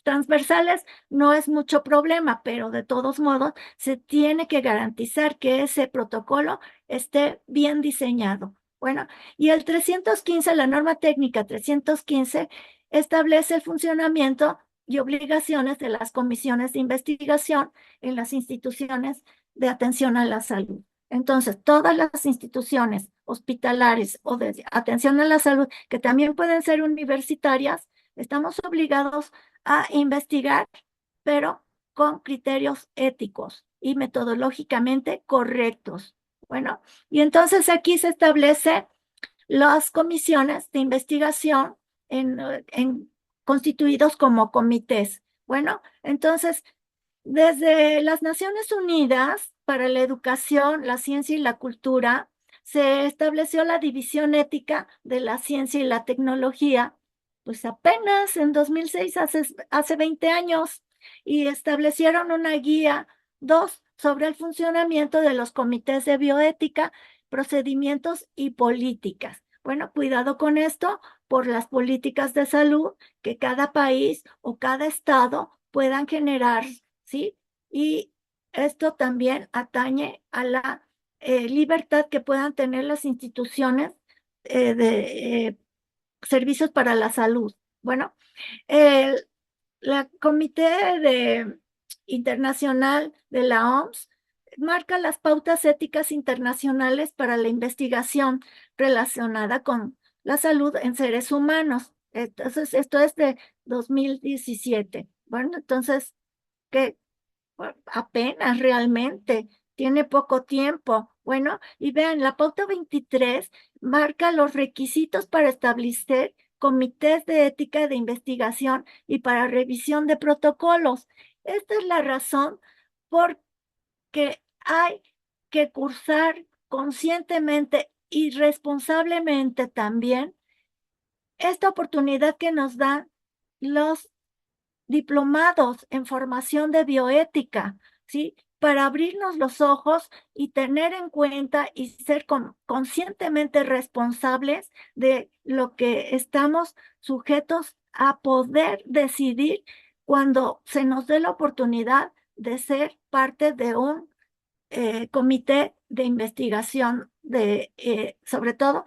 transversales no es mucho problema, pero de todos modos se tiene que garantizar que ese protocolo esté bien diseñado. Bueno, y el 315, la norma técnica 315, establece el funcionamiento y obligaciones de las comisiones de investigación en las instituciones de atención a la salud. Entonces, todas las instituciones hospitalarias o de atención a la salud, que también pueden ser universitarias, estamos obligados a investigar, pero con criterios éticos y metodológicamente correctos. Bueno, y entonces aquí se establece las comisiones de investigación constituidos como comités. Bueno, entonces, desde las Naciones Unidas para la Educación, la Ciencia y la Cultura, se estableció la división ética de la ciencia y la tecnología, pues apenas en 2006, hace 20 años, y establecieron una guía 2 sobre el funcionamiento de los comités de bioética, procedimientos y políticas. Bueno, cuidado con esto por las políticas de salud que cada país o cada estado puedan generar, ¿sí? Y esto también atañe a la libertad que puedan tener las instituciones de servicios para la salud. Bueno, la Comité Internacional de la OMS marca las pautas éticas internacionales para la investigación relacionada con la salud en seres humanos. Entonces, esto es de 2017. Bueno, entonces, que apenas realmente tiene poco tiempo. Bueno, y vean, la pauta 23 marca los requisitos para establecer comités de ética de investigación y para revisión de protocolos. Esta es la razón por que hay que cursar conscientemente y responsablemente también esta oportunidad que nos dan los diplomados en formación de bioética, ¿sí? Para abrirnos los ojos y tener en cuenta y ser conscientemente responsables de lo que estamos sujetos a poder decidir cuando se nos dé la oportunidad de ser parte de un comité de investigación sobre todo,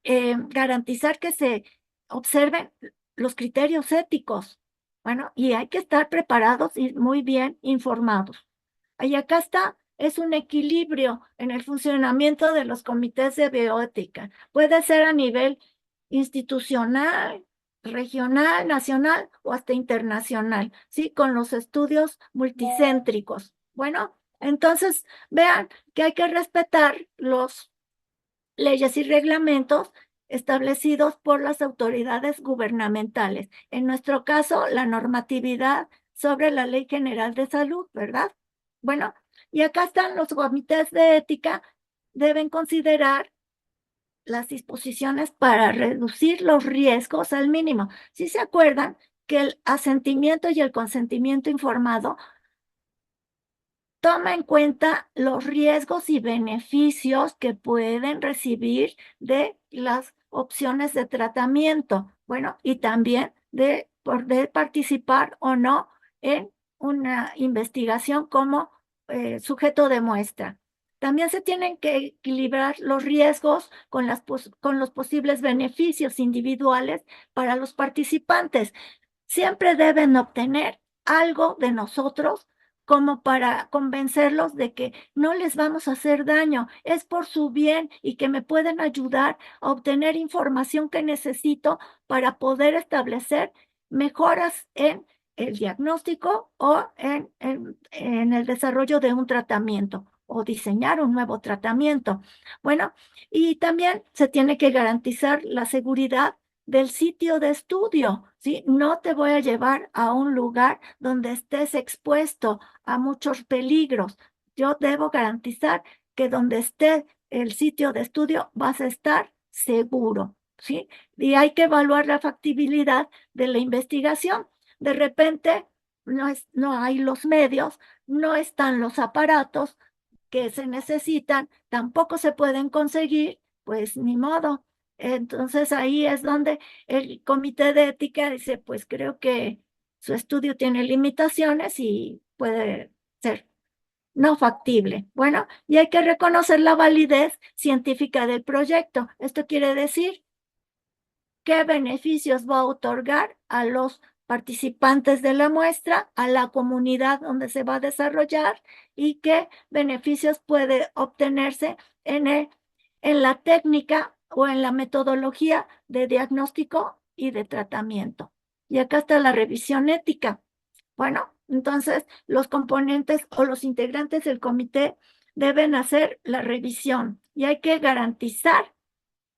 garantizar que se observen los criterios éticos. Bueno, y hay que estar preparados y muy bien informados. Y acá está, es un equilibrio en el funcionamiento de los comités de bioética. Puede ser a nivel institucional, regional, nacional o hasta internacional, ¿sí? Con los estudios multicéntricos. Bueno, entonces vean que hay que respetar los leyes y reglamentos establecidos por las autoridades gubernamentales. En nuestro caso, la normatividad sobre la Ley General de Salud, ¿verdad? Bueno, y acá están los comités de ética, deben considerar las disposiciones para reducir los riesgos al mínimo. Si se acuerdan que el asentimiento y el consentimiento informado toma en cuenta los riesgos y beneficios que pueden recibir de las opciones de tratamiento. Bueno, y también de poder participar o no en una investigación como sujeto de muestra. También se tienen que equilibrar los riesgos con los posibles beneficios individuales para los participantes. Siempre deben obtener algo de nosotros como para convencerlos de que no les vamos a hacer daño, es por su bien y que me pueden ayudar a obtener información que necesito para poder establecer mejoras en el diagnóstico o en el desarrollo de un tratamiento o diseñar un nuevo tratamiento. Bueno, y también se tiene que garantizar la seguridad del sitio de estudio, ¿sí? No te voy a llevar a un lugar donde estés expuesto a muchos peligros. Yo debo garantizar que donde esté el sitio de estudio vas a estar seguro, ¿sí? Y hay que evaluar la factibilidad de la investigación. De repente no hay los medios, no están los aparatos que se necesitan, tampoco se pueden conseguir, pues ni modo. Entonces ahí es donde el comité de ética dice, pues creo que su estudio tiene limitaciones y puede ser no factible. Bueno, y hay que reconocer la validez científica del proyecto. Esto quiere decir qué beneficios va a otorgar a los participantes de la muestra, a la comunidad donde se va a desarrollar y qué beneficios puede obtenerse en la técnica o en la metodología de diagnóstico y de tratamiento. Y acá está la revisión ética. Bueno, entonces los componentes o los integrantes del comité deben hacer la revisión y hay que garantizar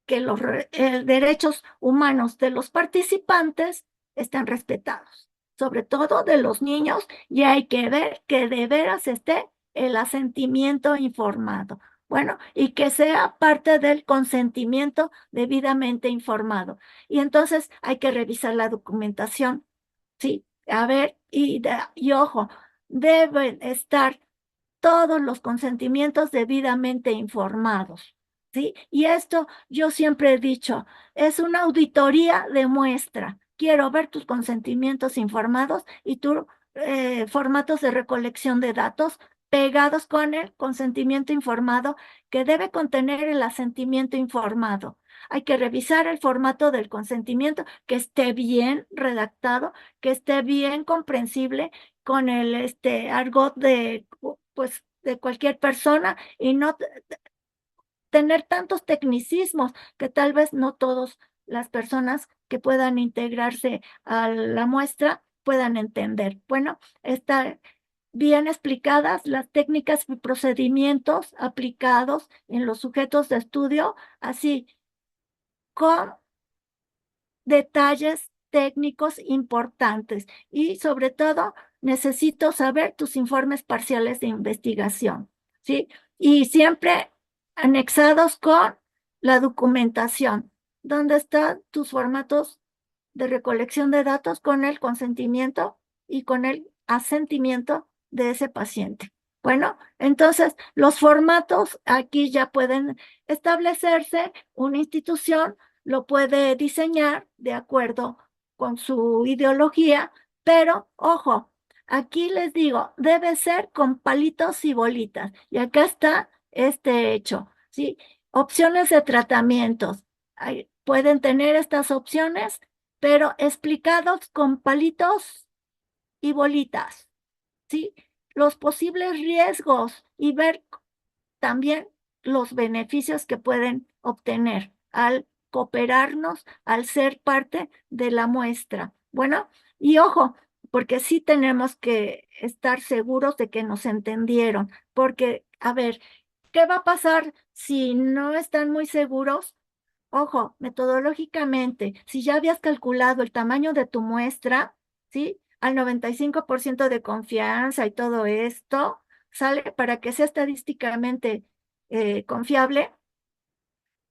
que los derechos humanos de los participantes estén respetados, sobre todo de los niños, y hay que ver que de veras esté el asentimiento informado. Bueno, y que sea parte del consentimiento debidamente informado. Y entonces hay que revisar la documentación, ¿sí? A ver, y ojo, deben estar todos los consentimientos debidamente informados, ¿sí? Y esto yo siempre he dicho, es una auditoría de muestra. Quiero ver tus consentimientos informados y tus formatos de recolección de datos pegados con el consentimiento informado que debe contener el asentimiento informado. Hay que revisar el formato del consentimiento, que esté bien redactado, que esté bien comprensible con el argot pues, de cualquier persona y no tener tantos tecnicismos que tal vez no todas las personas que puedan integrarse a la muestra puedan entender. Bueno, está bien explicadas las técnicas y procedimientos aplicados en los sujetos de estudio, así con detalles técnicos importantes y sobre todo necesito saber tus informes parciales de investigación, ¿sí? Y siempre anexados con la documentación, donde están tus formatos de recolección de datos con el consentimiento y con el asentimiento de ese paciente. Bueno, entonces los formatos aquí ya pueden establecerse, una institución lo puede diseñar de acuerdo con su ideología, pero ojo, aquí les digo, debe ser con palitos y bolitas. Y acá está este hecho, ¿sí? Opciones de tratamientos. Pueden tener estas opciones, pero explicados con palitos y bolitas, ¿sí? Los posibles riesgos y ver también los beneficios que pueden obtener al cooperarnos, al ser parte de la muestra. Bueno, y ojo, porque sí tenemos que estar seguros de que nos entendieron, porque, a ver, ¿qué va a pasar si no están muy seguros? Ojo, metodológicamente, si ya habías calculado el tamaño de tu muestra, ¿sí? Al 95% de confianza y todo esto, sale para que sea estadísticamente confiable,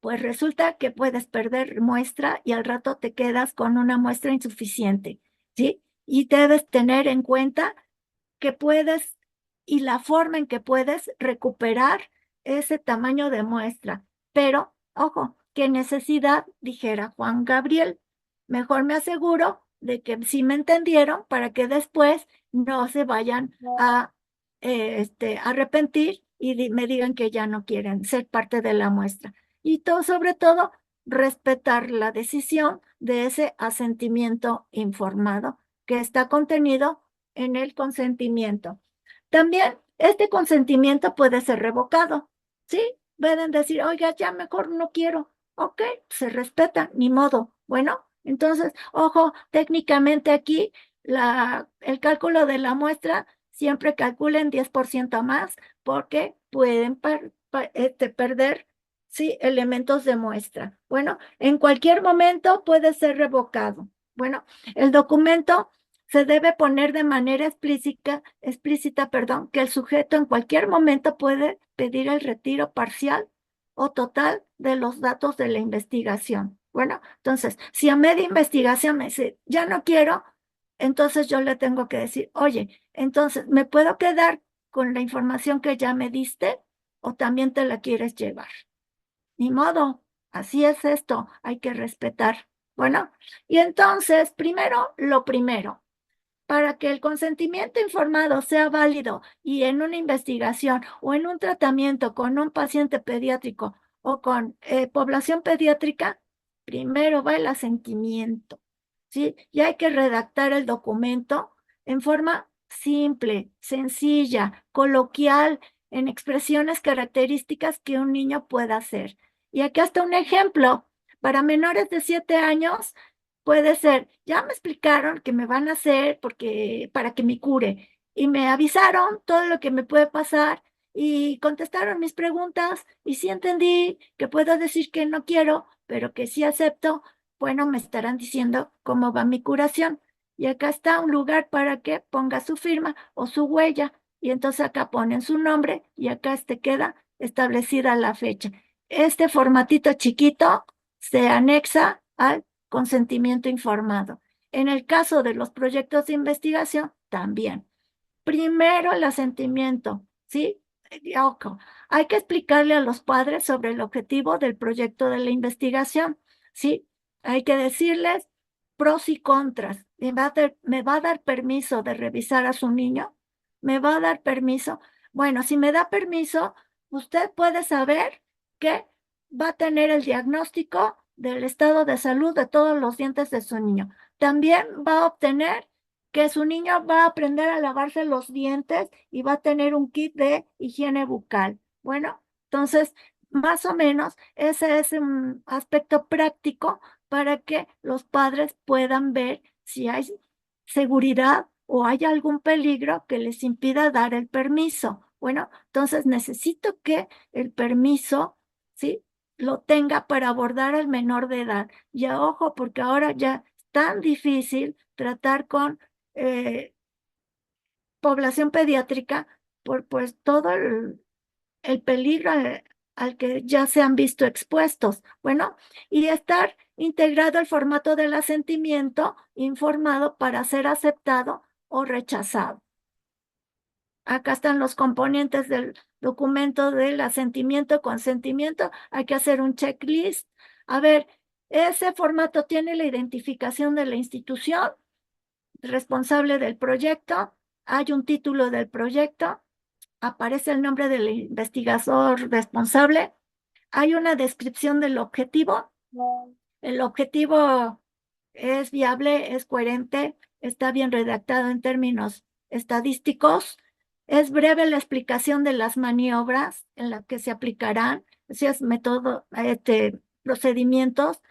pues resulta que puedes perder muestra y al rato te quedas con una muestra insuficiente, ¿sí? Y debes tener en cuenta que puedes y la forma en que puedes recuperar ese tamaño de muestra. Pero, ojo, qué necesidad, dijera Juan Gabriel. Mejor me aseguro de que sí me entendieron para que después no se vayan a arrepentir y me digan que ya no quieren ser parte de la muestra. Y todo, sobre todo, respetar la decisión de ese asentimiento informado que está contenido en el consentimiento. También este consentimiento puede ser revocado, ¿sí? Pueden decir, oiga, ya mejor no quiero. Ok, se respeta, ni modo. Bueno, entonces, ojo, técnicamente aquí el cálculo de la muestra siempre calculen 10% más porque pueden perder, sí, elementos de muestra. Bueno, en cualquier momento puede ser revocado. Bueno, el documento se debe poner de manera explícita, que el sujeto en cualquier momento puede pedir el retiro parcial o total de los datos de la investigación. Bueno, entonces, si a media investigación me dice, ya no quiero, entonces yo le tengo que decir, oye, entonces, ¿me puedo quedar con la información que ya me diste o también te la quieres llevar? Ni modo, así es esto, hay que respetar. Bueno, y entonces, primero, lo primero, para que el consentimiento informado sea válido y en una investigación o en un tratamiento con un paciente pediátrico o con población pediátrica, primero va el asentimiento, ¿sí? Y hay que redactar el documento en forma simple, sencilla, coloquial, en expresiones características que un niño pueda hacer. Y aquí está un ejemplo. Para menores de 7 años, puede ser, ya me explicaron que me van a hacer para que me cure y me avisaron todo lo que me puede pasar y contestaron mis preguntas y sí entendí que puedo decir que no quiero, pero que sí acepto. Bueno, me estarán diciendo cómo va mi curación. Y acá está un lugar para que ponga su firma o su huella. Y entonces acá ponen su nombre y acá queda establecida la fecha. Este formatito chiquito se anexa al consentimiento informado. En el caso de los proyectos de investigación, también. Primero el asentimiento, ¿sí? Ojo, hay que explicarle a los padres sobre el objetivo del proyecto de la investigación, ¿sí? Hay que decirles pros y contras. ¿Me va a dar permiso de revisar a su niño? ¿Me va a dar permiso? Bueno, si me da permiso, usted puede saber que va a tener el diagnóstico del estado de salud de todos los dientes de su niño. También va a obtener que su niño va a aprender a lavarse los dientes y va a tener un kit de higiene bucal. Bueno, entonces, más o menos, ese es un aspecto práctico para que los padres puedan ver si hay seguridad o hay algún peligro que les impida dar el permiso. Bueno, entonces necesito que el permiso, ¿sí?, lo tenga para abordar al menor de edad. Ya ojo, porque ahora ya es tan difícil tratar con población pediátrica por pues todo el peligro al que ya se han visto expuestos. Bueno, y estar integrado el formato del asentimiento informado para ser aceptado o rechazado. Acá están los componentes del documento del asentimiento, consentimiento. Hay que hacer un checklist. A ver, ese formato tiene la identificación de la institución responsable del proyecto, hay un título del proyecto, aparece el nombre del investigador responsable, hay una descripción del objetivo. El objetivo es viable, es coherente, está bien redactado en términos estadísticos, es breve la explicación de las maniobras en las que se aplicarán, si es método, procedimientos,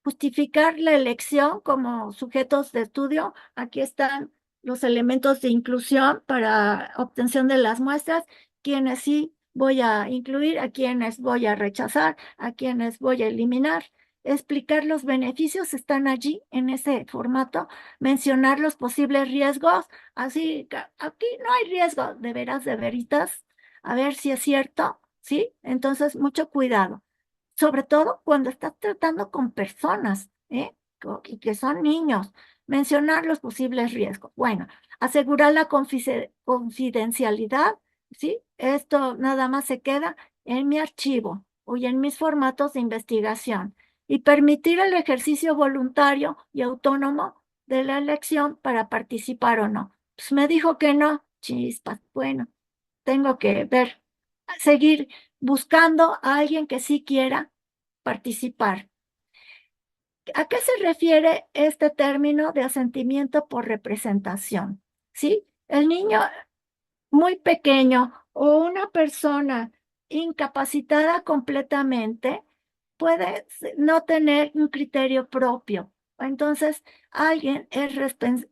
justificar la elección como sujetos de estudio. Aquí están los elementos de inclusión para obtención de las muestras, quienes sí voy a incluir, a quienes voy a rechazar, a quienes voy a eliminar. Explicar los beneficios están allí en ese formato, mencionar los posibles riesgos, así que aquí no hay riesgo, de veras, de veritas, a ver si es cierto, ¿sí? Entonces, mucho cuidado, sobre todo cuando estás tratando con personas, y que son niños, mencionar los posibles riesgos. Bueno, asegurar la confidencialidad, ¿sí? Esto nada más se queda en mi archivo o en mis formatos de investigación y permitir el ejercicio voluntario y autónomo de la elección para participar o no. Pues me dijo que no, chispas, bueno, tengo que ver, seguir buscando a alguien que sí quiera participar. ¿A qué se refiere este término de asentimiento por representación? ¿Sí? El niño muy pequeño o una persona incapacitada completamente puede no tener un criterio propio. Entonces, alguien es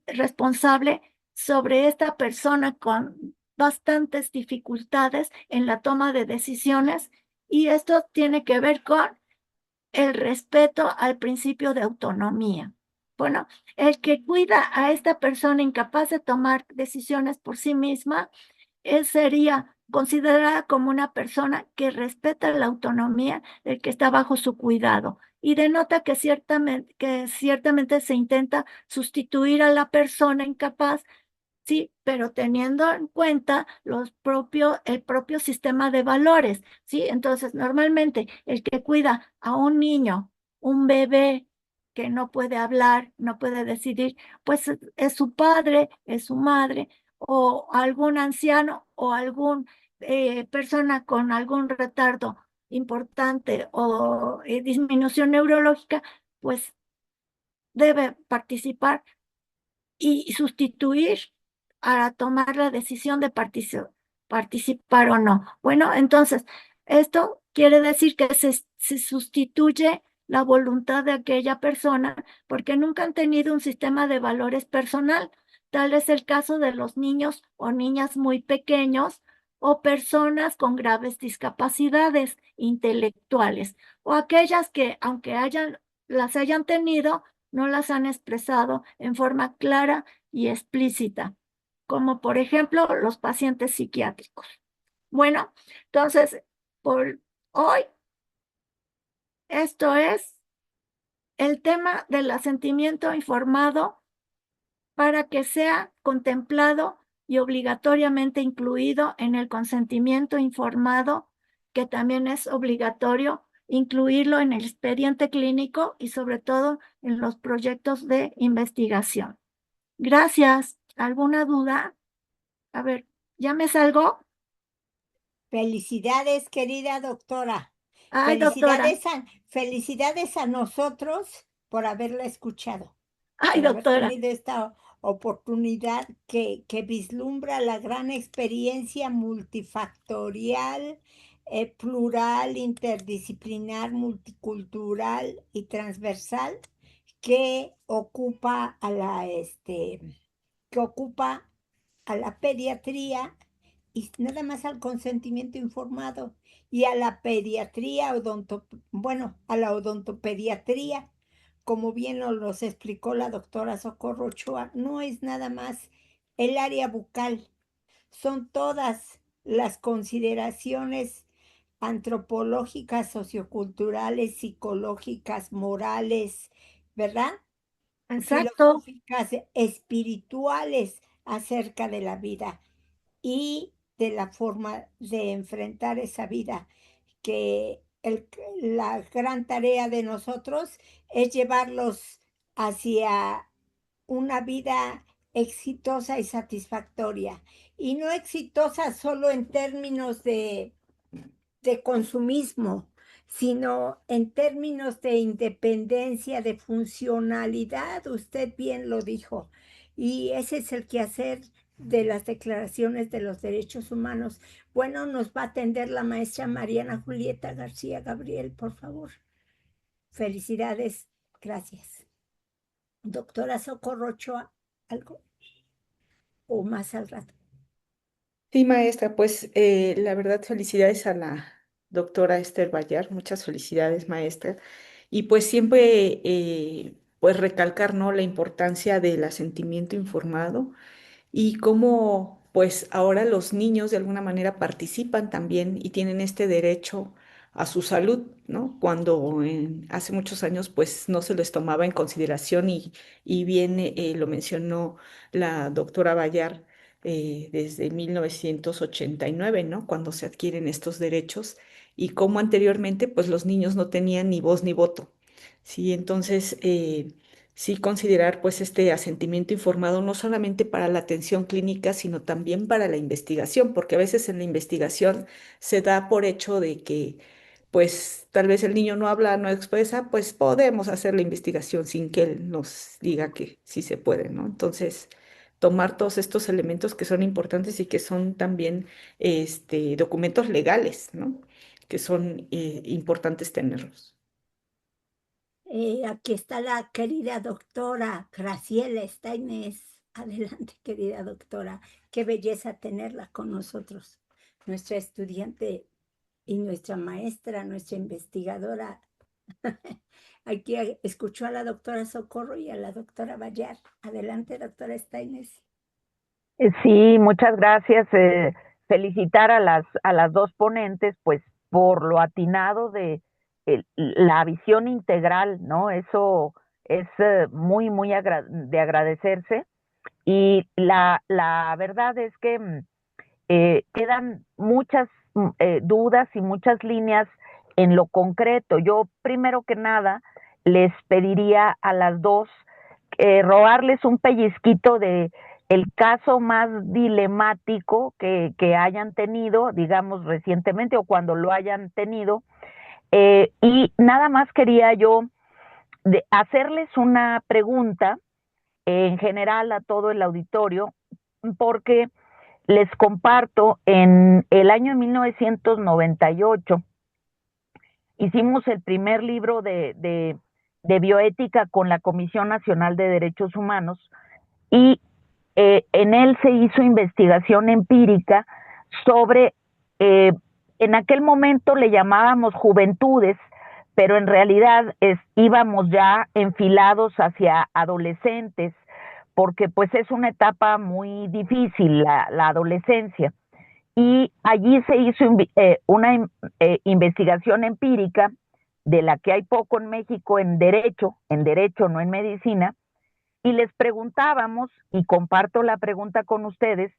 responsable sobre esta persona con bastantes dificultades en la toma de decisiones, y esto tiene que ver con el respeto al principio de autonomía. Bueno, el que cuida a esta persona incapaz de tomar decisiones por sí misma, sería considerada como una persona que respeta la autonomía del que está bajo su cuidado, y denota que ciertamente se intenta sustituir a la persona incapaz, sí, pero teniendo en cuenta el propio sistema de valores, ¿sí? Entonces, normalmente el que cuida a un niño, un bebé que no puede hablar, no puede decidir, pues es su padre, es su madre, o algún anciano o algún persona con algún retardo importante o disminución neurológica, pues debe participar y sustituir a tomar la decisión de participar o no. Bueno, entonces, esto quiere decir que se sustituye la voluntad de aquella persona porque nunca han tenido un sistema de valores personal. Tal es el caso de los niños o niñas muy pequeños o personas con graves discapacidades intelectuales, o aquellas que, aunque las hayan tenido, no las han expresado en forma clara y explícita, como por ejemplo los pacientes psiquiátricos. Bueno, entonces, por hoy, esto es el tema del asentimiento informado para que sea contemplado y obligatoriamente incluido en el consentimiento informado, que también es obligatorio incluirlo en el expediente clínico y sobre todo en los proyectos de investigación. Gracias. ¿Alguna duda? A ver, ¿ya me salgo? Felicidades, querida doctora. Ay, doctora. Felicidades a nosotros por haberla escuchado, Ay, por haber doctora. tenido esta oportunidad que vislumbra la gran experiencia multifactorial, plural, interdisciplinar, multicultural y transversal que ocupa que ocupa a la pediatría y nada más al consentimiento informado y a la pediatría, a la odontopediatría, como bien nos los explicó la doctora Socorro Ochoa, no es nada más el área bucal, son todas las consideraciones antropológicas, socioculturales, psicológicas, morales, ¿verdad? Exacto. Filosóficas, espirituales acerca de la vida y de la forma de enfrentar esa vida, que la gran tarea de nosotros es llevarlos hacia una vida exitosa y satisfactoria, y no exitosa solo en términos de consumismo, sino en términos de independencia, de funcionalidad, usted bien lo dijo. Y ese es el quehacer de las declaraciones de los derechos humanos. Bueno, nos va a atender la maestra Mariana Julieta García Gabriel, por favor. Felicidades, gracias. Doctora Socorro Ochoa, ¿algo? ¿O más al rato? Sí, maestra, pues la verdad felicidades a la doctora Esther Bayar, muchas felicidades, maestra. Y pues siempre pues recalcar, ¿no? La importancia del asentimiento informado y cómo pues ahora los niños de alguna manera participan también y tienen este derecho a su salud, ¿no? Cuando hace muchos años pues no se les tomaba en consideración y bien lo mencionó la doctora Bayar desde 1989, ¿no? Cuando se adquieren estos derechos y cómo anteriormente pues los niños no tenían ni voz ni voto. Sí, entonces sí considerar pues este asentimiento informado no solamente para la atención clínica, sino también para la investigación, porque a veces en la investigación se da por hecho de que pues tal vez el niño no habla, no expresa, pues podemos hacer la investigación sin que él nos diga que sí se puede, ¿no? Entonces, tomar todos estos elementos que son importantes y que son también documentos legales, ¿no? Que son importantes tenerlos. Aquí está la querida doctora Graciela Steines. Adelante, querida doctora. Qué belleza tenerla con nosotros. Nuestra estudiante y nuestra maestra, nuestra investigadora. Aquí escuchó a la doctora Socorro y a la doctora Bayar. Adelante, doctora Steines. Sí, muchas gracias. Felicitar a las dos ponentes, pues, por lo atinado de la visión integral, ¿no? Eso es de agradecerse. Y la verdad es que quedan muchas dudas y muchas líneas en lo concreto. Yo, primero que nada, les pediría a las dos robarles un pellizquito de el caso más dilemático que hayan tenido, digamos, recientemente o cuando lo hayan tenido. Y nada más quería yo hacerles una pregunta en general a todo el auditorio, porque les comparto, en el año 1998 hicimos el primer libro de bioética con la Comisión Nacional de Derechos Humanos y en él se hizo investigación empírica sobre, en aquel momento le llamábamos juventudes, pero en realidad íbamos ya enfilados hacia adolescentes, porque pues es una etapa muy difícil la adolescencia. Y allí se hizo una investigación empírica, de la que hay poco en México en derecho, no en medicina, y les preguntábamos, y comparto la pregunta con ustedes,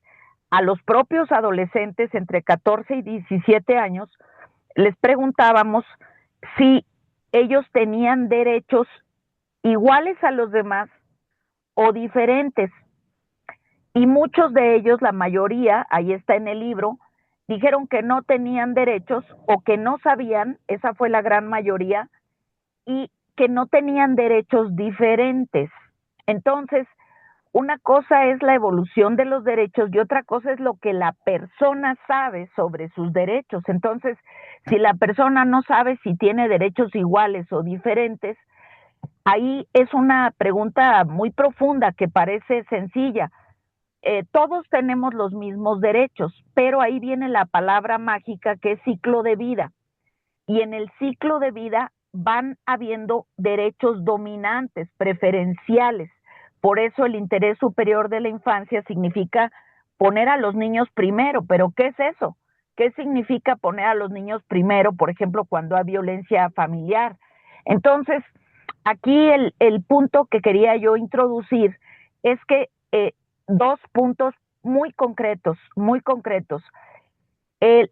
a los propios adolescentes entre 14 y 17 años, les preguntábamos si ellos tenían derechos iguales a los demás o diferentes. Y muchos de ellos, la mayoría, ahí está en el libro, dijeron que no tenían derechos o que no sabían, esa fue la gran mayoría, y que no tenían derechos diferentes. Entonces, una cosa es la evolución de los derechos y otra cosa es lo que la persona sabe sobre sus derechos. Entonces, si la persona no sabe si tiene derechos iguales o diferentes, ahí es una pregunta muy profunda que parece sencilla. Todos tenemos los mismos derechos, pero ahí viene la palabra mágica que es ciclo de vida. Y en el ciclo de vida van habiendo derechos dominantes, preferenciales. Por eso el interés superior de la infancia significa poner a los niños primero. ¿Pero qué es eso? ¿Qué significa poner a los niños primero, por ejemplo, cuando hay violencia familiar? Entonces, aquí el punto que quería yo introducir es que dos puntos muy concretos, muy concretos.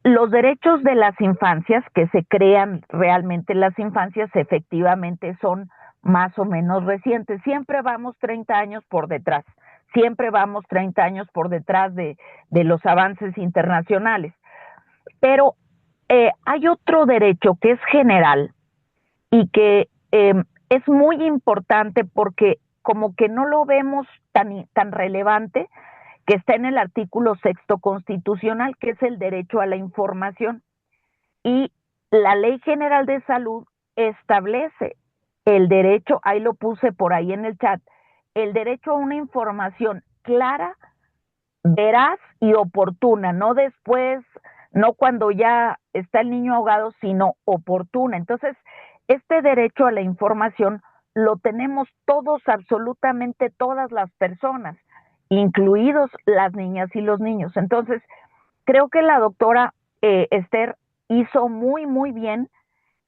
Los derechos de las infancias, que se crean realmente en las infancias, efectivamente son más o menos recientes. Siempre vamos 30 años por detrás, siempre vamos 30 años por detrás de los avances internacionales. Pero hay otro derecho que es general y que es muy importante porque como que no lo vemos tan relevante, que está en el artículo 6º constitucional, que es el derecho a la información. Y la Ley General de Salud establece el derecho, ahí lo puse por ahí en el chat, el derecho a una información clara, veraz y oportuna, no después, no cuando ya está el niño ahogado, sino oportuna. Entonces, este derecho a la información lo tenemos todos, absolutamente todas las personas, incluidos las niñas y los niños. Entonces, creo que la doctora Esther hizo muy bien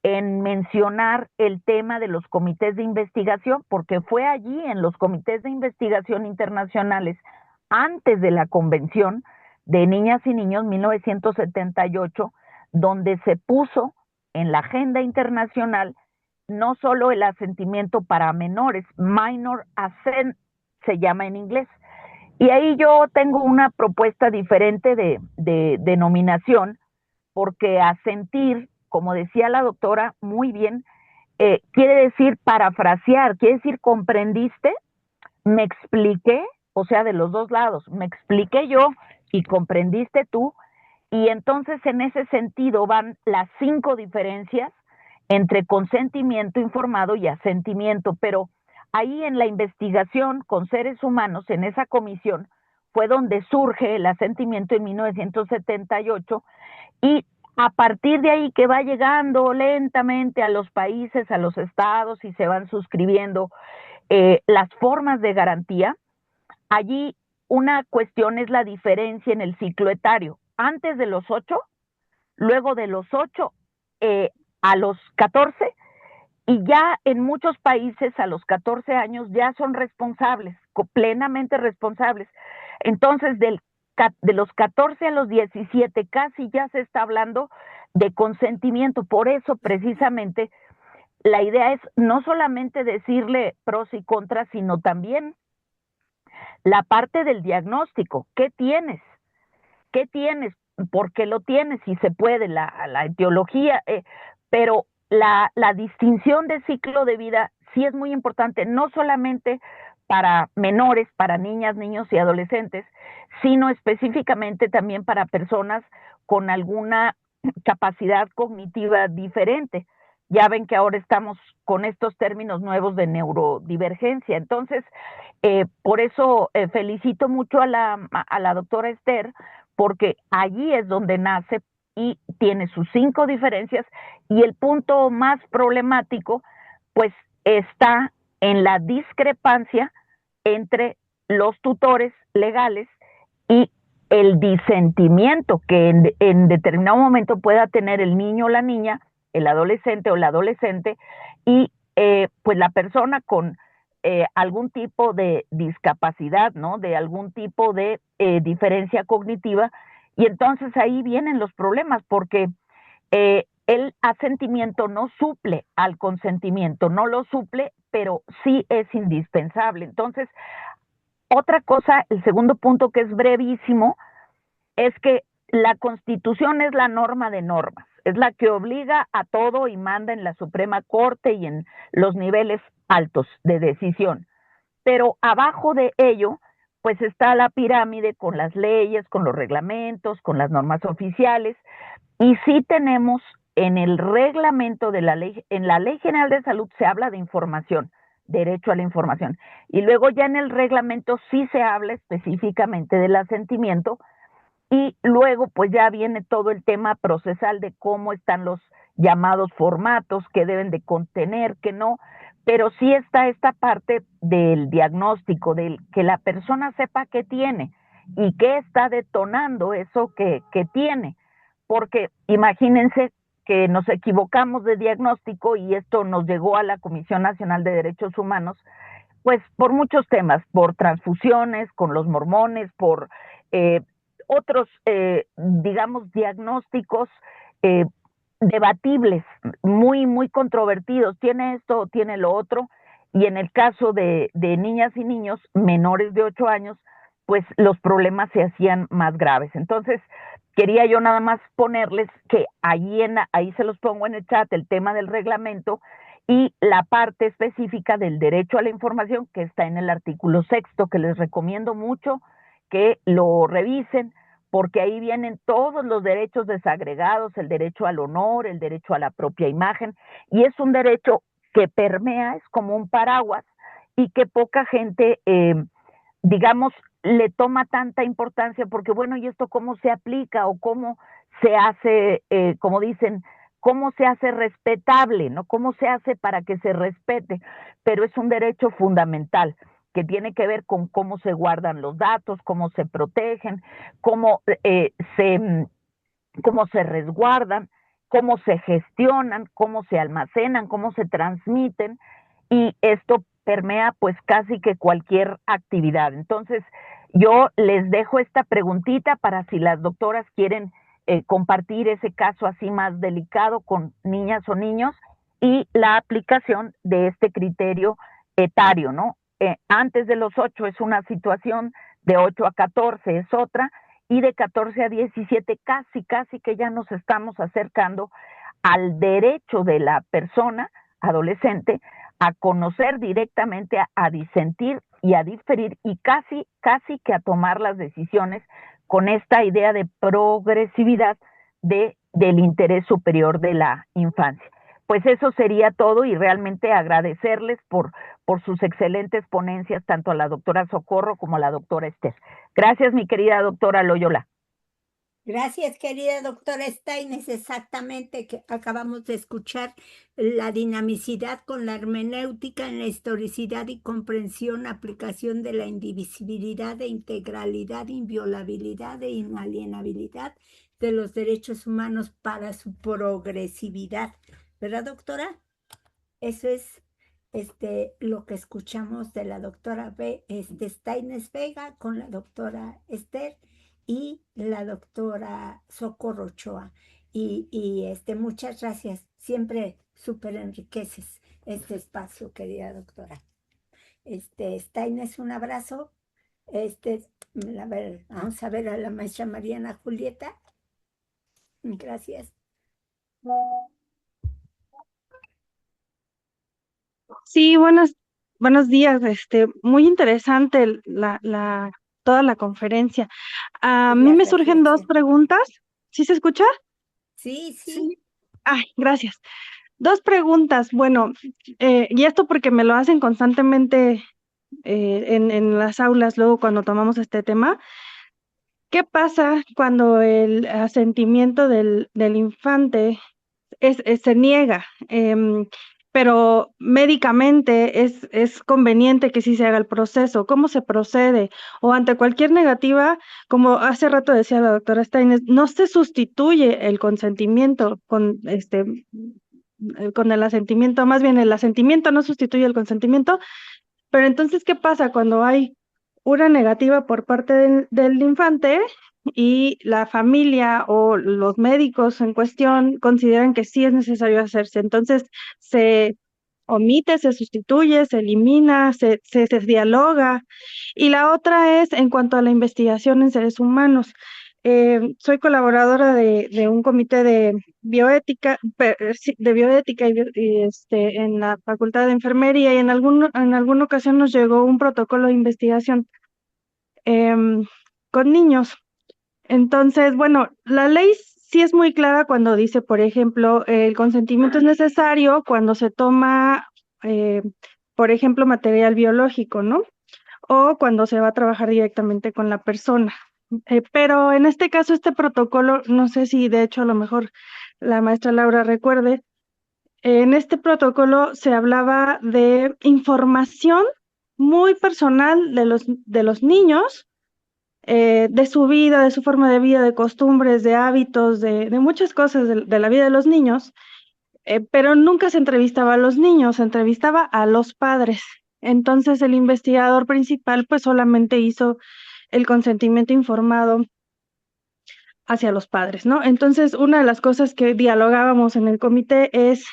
en mencionar el tema de los comités de investigación, porque fue allí en los comités de investigación internacionales, antes de la Convención de Niñas y Niños 1978, donde se puso en la agenda internacional no solo el asentimiento para menores, minor assent se llama en inglés. Y ahí yo tengo una propuesta diferente de denominación, porque asentir, como decía la doctora muy bien, quiere decir parafrasear, quiere decir comprendiste, me expliqué, o sea, de los dos lados, me expliqué yo y comprendiste tú, y entonces en ese sentido van las 5 diferencias entre consentimiento informado y asentimiento, pero ahí en la investigación con seres humanos, en esa comisión, fue donde surge el asentimiento en 1978 y a partir de ahí que va llegando lentamente a los países, a los estados y se van suscribiendo las formas de garantía. Allí una cuestión es la diferencia en el ciclo etario. Antes de los 8, luego de los 8 a los 14, y ya en muchos países a los 14 años ya son responsables, plenamente responsables. Entonces, de los 14 a los 17 casi ya se está hablando de consentimiento. Por eso, precisamente, la idea es no solamente decirle pros y contras, sino también la parte del diagnóstico. ¿Qué tienes? ¿Qué tienes? ¿Por qué lo tienes? Si se puede, la etiología, pero la distinción de ciclo de vida sí es muy importante, no solamente para menores, para niñas, niños y adolescentes, sino específicamente también para personas con alguna capacidad cognitiva diferente. Ya ven que ahora estamos con estos términos nuevos de neurodivergencia. Entonces, por eso felicito mucho a la doctora Esther, porque allí es donde nace y tiene sus 5 diferencias, y el punto más problemático pues está en la discrepancia entre los tutores legales y el disentimiento que en determinado momento pueda tener el niño o la niña, el adolescente o la adolescente, y pues la persona con algún tipo de discapacidad, ¿no? De algún tipo de diferencia cognitiva, y entonces ahí vienen los problemas, porque el asentimiento no suple al consentimiento, no lo suple, pero sí es indispensable. Entonces, otra cosa, el segundo punto que es brevísimo, es que la Constitución es la norma de normas, es la que obliga a todo y manda en la Suprema Corte y en los niveles altos de decisión. Pero abajo de ello pues está la pirámide con las leyes, con los reglamentos, con las normas oficiales, y sí tenemos en el reglamento de la ley, en la Ley General de Salud se habla de información, derecho a la información, y luego ya en el reglamento sí se habla específicamente del asentimiento, y luego pues ya viene todo el tema procesal de cómo están los llamados formatos, que deben de contener, que no, pero sí está esta parte del diagnóstico, del que la persona sepa qué tiene y qué está detonando eso que tiene, porque imagínense que nos equivocamos de diagnóstico y esto nos llegó a la Comisión Nacional de Derechos Humanos, pues por muchos temas, por transfusiones con los mormones, por eh, otros, digamos, diagnósticos eh, debatibles, muy controvertidos. Tiene esto o tiene lo otro. Y en el caso de niñas y niños menores de 8 años, pues los problemas se hacían más graves. Entonces, quería yo nada más ponerles que ahí se los pongo en el chat, el tema del reglamento y la parte específica del derecho a la información que está en el artículo 6, que les recomiendo mucho que lo revisen, porque ahí vienen todos los derechos desagregados, el derecho al honor, el derecho a la propia imagen, y es un derecho que permea, es como un paraguas, y que poca gente, digamos, le toma tanta importancia, porque bueno, ¿y esto cómo se aplica o cómo se hace, como dicen, cómo se hace respetable, ¿no? ¿Cómo se hace para que se respete? Pero es un derecho fundamental que tiene que ver con cómo se guardan los datos, cómo se protegen, cómo, cómo se resguardan, cómo se gestionan, cómo se almacenan, cómo se transmiten, y esto permea pues casi que cualquier actividad. Entonces, yo les dejo esta preguntita para si las doctoras quieren compartir ese caso así más delicado con niñas o niños y la aplicación de este criterio etario, ¿no? Antes de los 8 es una situación, de 8 a 14 es otra, y de 14 a 17 casi que ya nos estamos acercando al derecho de la persona adolescente a conocer directamente, a disentir y a diferir y casi que a tomar las decisiones con esta idea de progresividad del interés superior de la infancia. Pues eso sería todo y realmente agradecerles por sus excelentes ponencias, tanto a la doctora Socorro como a la doctora Esther. Gracias, mi querida doctora Loyola. Gracias, querida doctora Steines. Exactamente, que acabamos de escuchar la dinamicidad con la hermenéutica en la historicidad y comprensión, aplicación de la indivisibilidad, de integralidad, inviolabilidad e inalienabilidad de los derechos humanos para su progresividad. ¿Verdad, doctora? Eso es lo que escuchamos de la doctora Steines Vega con la doctora Esther y la doctora Socorro Ochoa. Y muchas gracias. Siempre súper enriqueces este espacio, querida doctora. Steines, un abrazo. Vamos a ver a la maestra Mariana Julieta. Gracias. Sí, buenos días. Muy interesante toda la conferencia. A Y mí la me surgen dos reflexión. preguntas. ¿Sí se escucha? Sí. Ay, gracias. Dos preguntas. Bueno, y esto porque me lo hacen constantemente en las aulas luego cuando tomamos este tema. ¿Qué pasa cuando el asentimiento del infante se niega? Pero médicamente es conveniente que sí se haga el proceso. ¿Cómo se procede? O ante cualquier negativa, como hace rato decía la doctora Steines, no se sustituye el consentimiento con el asentimiento, más bien el asentimiento no sustituye el consentimiento, pero entonces, ¿qué pasa cuando hay una negativa por parte del infante y la familia o los médicos en cuestión consideran que sí es necesario hacerse? Entonces, se omite, se sustituye, se elimina, se dialoga. Y la otra es en cuanto a la investigación en seres humanos. Soy colaboradora de un comité de bioética, en la Facultad de Enfermería, y en alguna ocasión nos llegó un protocolo de investigación con niños. Entonces, bueno, la ley sí es muy clara cuando dice, por ejemplo, el consentimiento es necesario cuando se toma, por ejemplo, material biológico, ¿no? O cuando se va a trabajar directamente con la persona. Pero en este caso, este protocolo, no sé si de hecho a lo mejor la maestra Laura recuerde, en este protocolo se hablaba de información muy personal de los niños, de su vida, de su forma de vida, de costumbres, de hábitos, de muchas cosas de la vida de los niños, pero nunca se entrevistaba a los niños, se entrevistaba a los padres. Entonces el investigador principal pues solamente hizo el consentimiento informado hacia los padres, ¿no? Entonces una de las cosas que dialogábamos en el comité es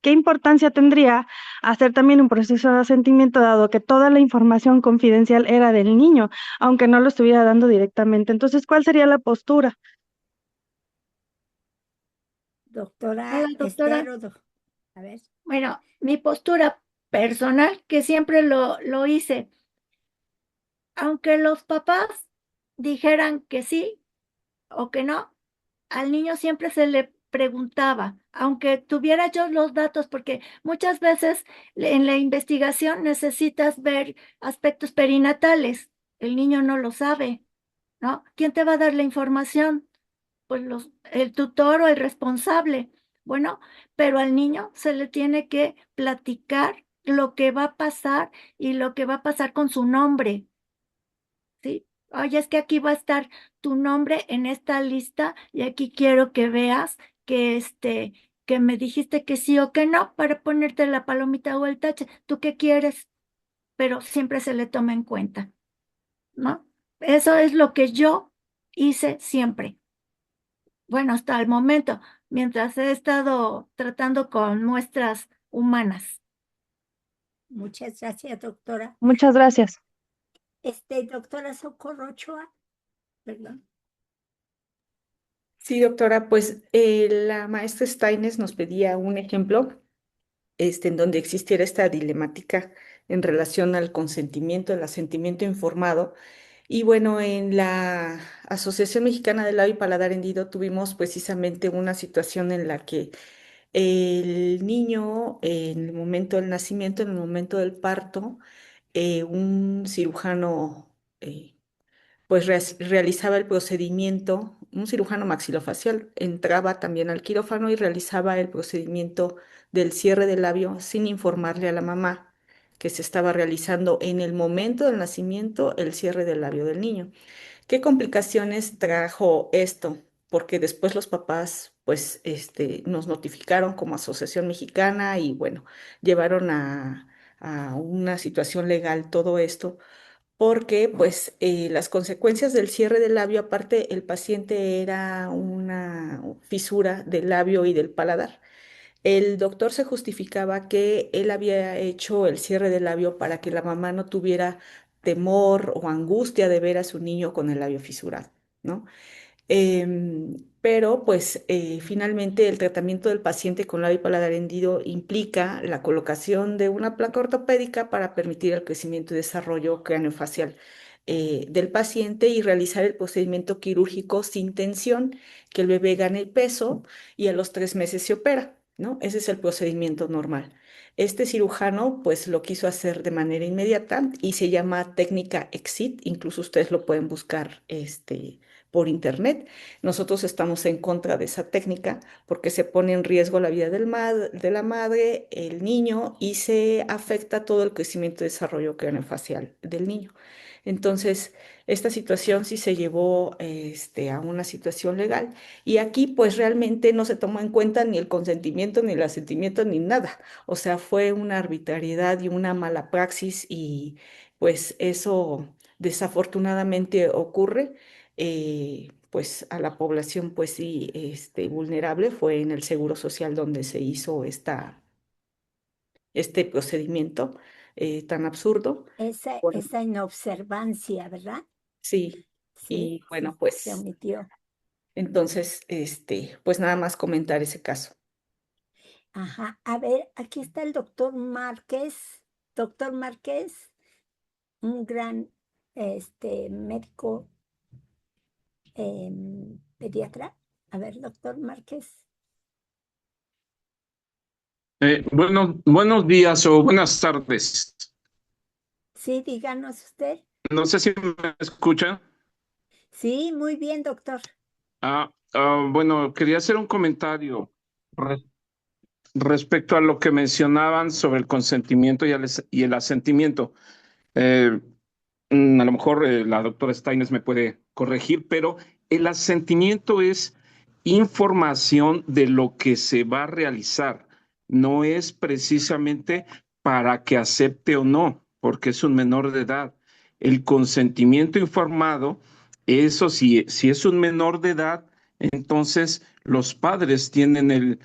qué importancia tendría hacer también un proceso de asentimiento dado que toda la información confidencial era del niño, aunque no lo estuviera dando directamente. Entonces, ¿cuál sería la postura? Doctora Hola, doctora. Esther, a ver. Bueno, mi postura personal, que siempre lo hice, aunque los papás dijeran que sí o que no, al niño siempre se le preguntaba, aunque tuviera yo los datos, porque muchas veces en la investigación necesitas ver aspectos perinatales. El niño no lo sabe, ¿no? ¿Quién te va a dar la información? Pues el tutor o el responsable. Bueno, pero al niño se le tiene que platicar lo que va a pasar y lo que va a pasar con su nombre, ¿sí? Oye, es que aquí va a estar tu nombre en esta lista y aquí quiero que veas que que me dijiste que sí o que no para ponerte la palomita o el tache. ¿Tú qué quieres? Pero siempre se le toma en cuenta, ¿no? Eso es lo que yo hice siempre. Bueno, hasta el momento, mientras he estado tratando con muestras humanas. Muchas gracias, doctora. Muchas gracias. Doctora Socorro Ochoa, perdón. Sí, doctora, pues la maestra Steines nos pedía un ejemplo en donde existiera esta dilemática en relación al consentimiento, el asentimiento informado. Y bueno, en la Asociación Mexicana del Labio y Paladar Hendido tuvimos precisamente una situación en la que el niño, en el momento del nacimiento, en el momento del parto, un cirujano pues realizaba el procedimiento, un cirujano maxilofacial entraba también al quirófano y realizaba el procedimiento del cierre del labio sin informarle a la mamá que se estaba realizando en el momento del nacimiento el cierre del labio del niño. ¿Qué complicaciones trajo esto? Porque después los papás, pues, nos notificaron como Asociación Mexicana y bueno, llevaron a una situación legal todo esto porque pues las consecuencias del cierre del labio, aparte el paciente era una fisura del labio y del paladar. El doctor se justificaba que él había hecho el cierre del labio para que la mamá no tuviera temor o angustia de ver a su niño con el labio fisurado, ¿no? Pero pues finalmente el tratamiento del paciente con labio y paladar hendido implica la colocación de una placa ortopédica para permitir el crecimiento y desarrollo craneofacial del paciente y realizar el procedimiento quirúrgico sin tensión, que el bebé gane peso y a los 3 meses se opera, ¿no? Ese es el procedimiento normal. Este cirujano pues lo quiso hacer de manera inmediata y se llama técnica EXIT, incluso ustedes lo pueden buscar por internet. Nosotros estamos en contra de esa técnica porque se pone en riesgo la vida de la madre, el niño y se afecta todo el crecimiento y desarrollo craneofacial del niño. Entonces, esta situación sí se llevó a una situación legal y aquí pues realmente no se tomó en cuenta ni el consentimiento, ni el asentimiento, ni nada. O sea, fue una arbitrariedad y una mala praxis y pues eso desafortunadamente ocurre pues a la población pues sí vulnerable fue en el Seguro Social donde se hizo este procedimiento tan absurdo. Bueno, Esa inobservancia, ¿verdad? sí, Sí, y bueno, se pues omitió. entonces, pues nada más comentar ese caso. Ajá. A ver, aquí está el doctor Márquez. Doctor Márquez, un gran médico pediatra. A ver, doctor Márquez. Buenos días o buenas tardes. Sí, díganos usted. No sé si me escuchan. Sí, muy bien, doctor. Bueno, quería hacer un comentario respecto a lo que mencionaban sobre el consentimiento y el asentimiento. Eh, a lo mejor la doctora Steines me puede corregir, pero el asentimiento es información de lo que se va a realizar. No es precisamente para que acepte o no, porque es un menor de edad. El consentimiento informado, eso sí, si es un menor de edad, entonces los padres tienen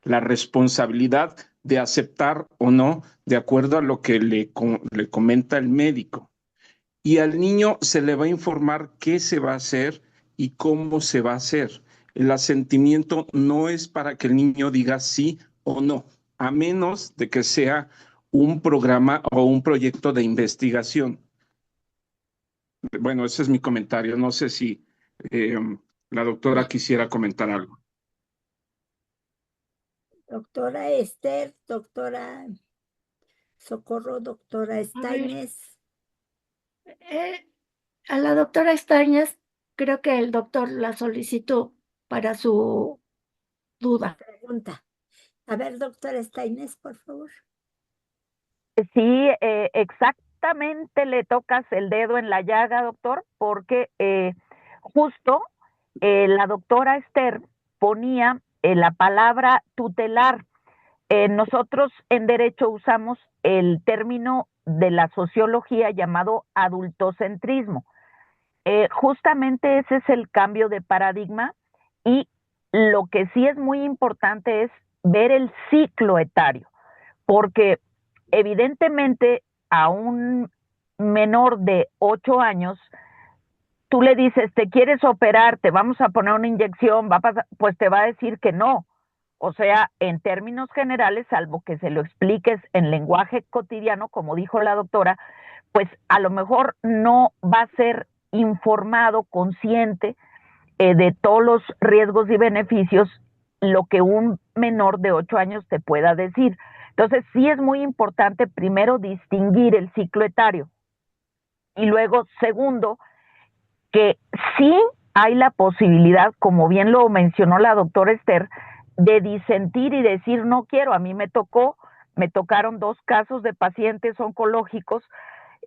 la responsabilidad de aceptar o no de acuerdo a lo que le comenta el médico. Y al niño se le va a informar qué se va a hacer y cómo se va a hacer. El asentimiento no es para que el niño diga sí o no, a menos de que sea un programa o un proyecto de investigación. Bueno, ese es mi comentario. No sé si la doctora quisiera comentar algo. Doctora Esther, doctora Socorro, doctora Steines. A la doctora Steines, creo que el doctor la solicitó para su duda. Pregunta. A ver, doctora Steines, por favor. Sí, exactamente le tocas el dedo en la llaga, doctor, porque justo la doctora Esther ponía la palabra tutelar. Nosotros en derecho usamos el término de la sociología llamado adultocentrismo. Justamente ese es el cambio de paradigma y lo que sí es muy importante es ver el ciclo etario, porque evidentemente a un menor de 8 años, tú le dices, te quieres operar, te vamos a poner una inyección, va a pasar, pues te va a decir que no. O sea, en términos generales, salvo que se lo expliques en lenguaje cotidiano, como dijo la doctora, pues a lo mejor no va a ser informado, consciente de todos los riesgos y beneficios lo que un menor de 8 años te pueda decir. Entonces, sí es muy importante primero distinguir el ciclo etario y luego, segundo, que sí hay la posibilidad, como bien lo mencionó la doctora Esther, de disentir y decir no quiero. A mí me tocaron 2 casos de pacientes oncológicos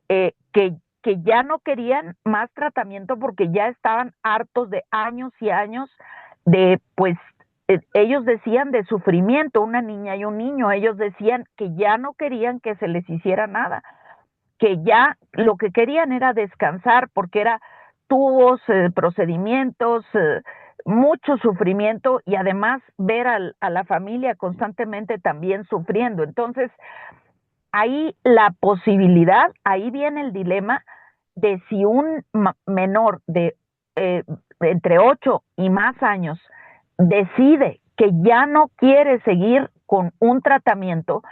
que ya no querían más tratamiento porque ya estaban hartos de años y años de, pues, ellos decían de sufrimiento, una niña y un niño, ellos decían que ya no querían que se les hiciera nada, que ya lo que querían era descansar porque era tubos, procedimientos, mucho sufrimiento y además ver a la familia constantemente también sufriendo. Entonces, ahí la posibilidad, ahí viene el dilema de si un menor de entre 8 y más años decide que ya no quiere seguir con un tratamiento,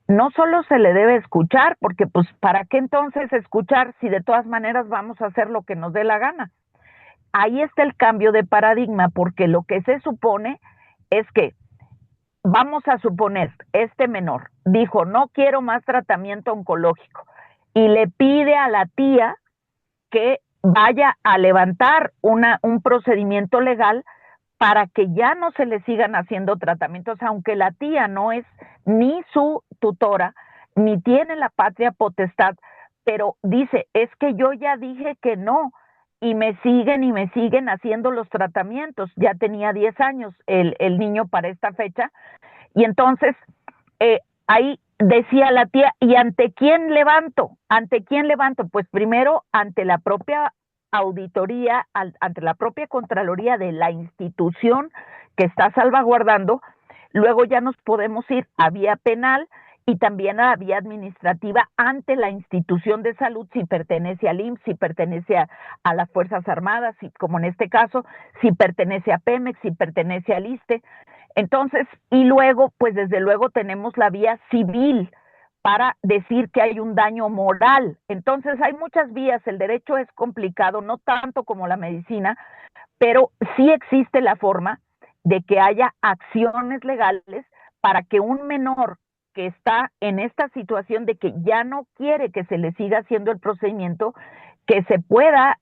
no solo se le debe escuchar, porque pues ¿para qué entonces escuchar si de todas maneras vamos a hacer lo que nos dé la gana? Ahí está el cambio de paradigma, porque lo que se supone es que, vamos a suponer, este menor dijo, no quiero más tratamiento oncológico, y le pide a la tía que vaya a levantar un procedimiento legal para que ya no se le sigan haciendo tratamientos, aunque la tía no es ni su tutora, ni tiene la patria potestad, pero dice, es que yo ya dije que no, y me siguen haciendo los tratamientos. Ya tenía 10 años el niño para esta fecha, y entonces ahí decía la tía, ¿y ante quién levanto? ¿Ante quién levanto? Pues primero ante la propia auditoría, ante la propia Contraloría de la institución que está salvaguardando, luego ya nos podemos ir a vía penal y también a vía administrativa ante la institución de salud, si pertenece al IMSS, si pertenece a las Fuerzas Armadas, si, como en este caso, si pertenece a Pemex, si pertenece al ISSSTE. Entonces, y luego, pues desde luego tenemos la vía civil, para decir que hay un daño moral. Entonces hay muchas vías, el derecho es complicado, no tanto como la medicina, pero sí existe la forma de que haya acciones legales para que un menor que está en esta situación de que ya no quiere que se le siga haciendo el procedimiento, que se pueda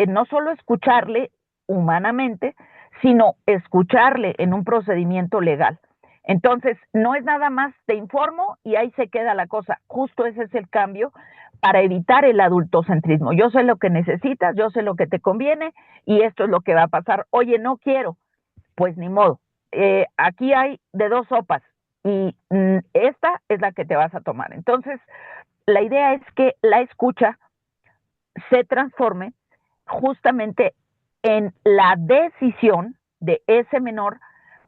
no solo escucharle humanamente, sino escucharle en un procedimiento legal. Entonces, no es nada más te informo y ahí se queda la cosa. Justo ese es el cambio para evitar el adultocentrismo. Yo sé lo que necesitas, yo sé lo que te conviene y esto es lo que va a pasar. Oye, no quiero, pues ni modo. Aquí hay de dos sopas y esta es la que te vas a tomar. Entonces, la idea es que la escucha se transforme justamente en la decisión de ese menor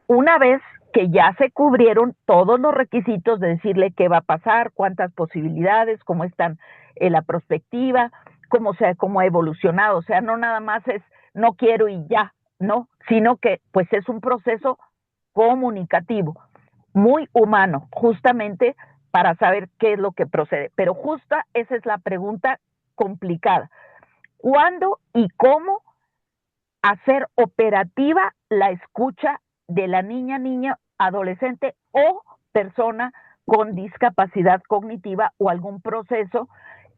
una vez que ya se cubrieron todos los requisitos de decirle qué va a pasar, cuántas posibilidades, cómo están la perspectiva, cómo ha evolucionado. O sea, no nada más es no quiero y ya, no, sino que pues es un proceso comunicativo, muy humano, justamente para saber qué es lo que procede. Pero justa esa es la pregunta complicada. ¿Cuándo y cómo hacer operativa la escucha de la niña, adolescente o persona con discapacidad cognitiva o algún proceso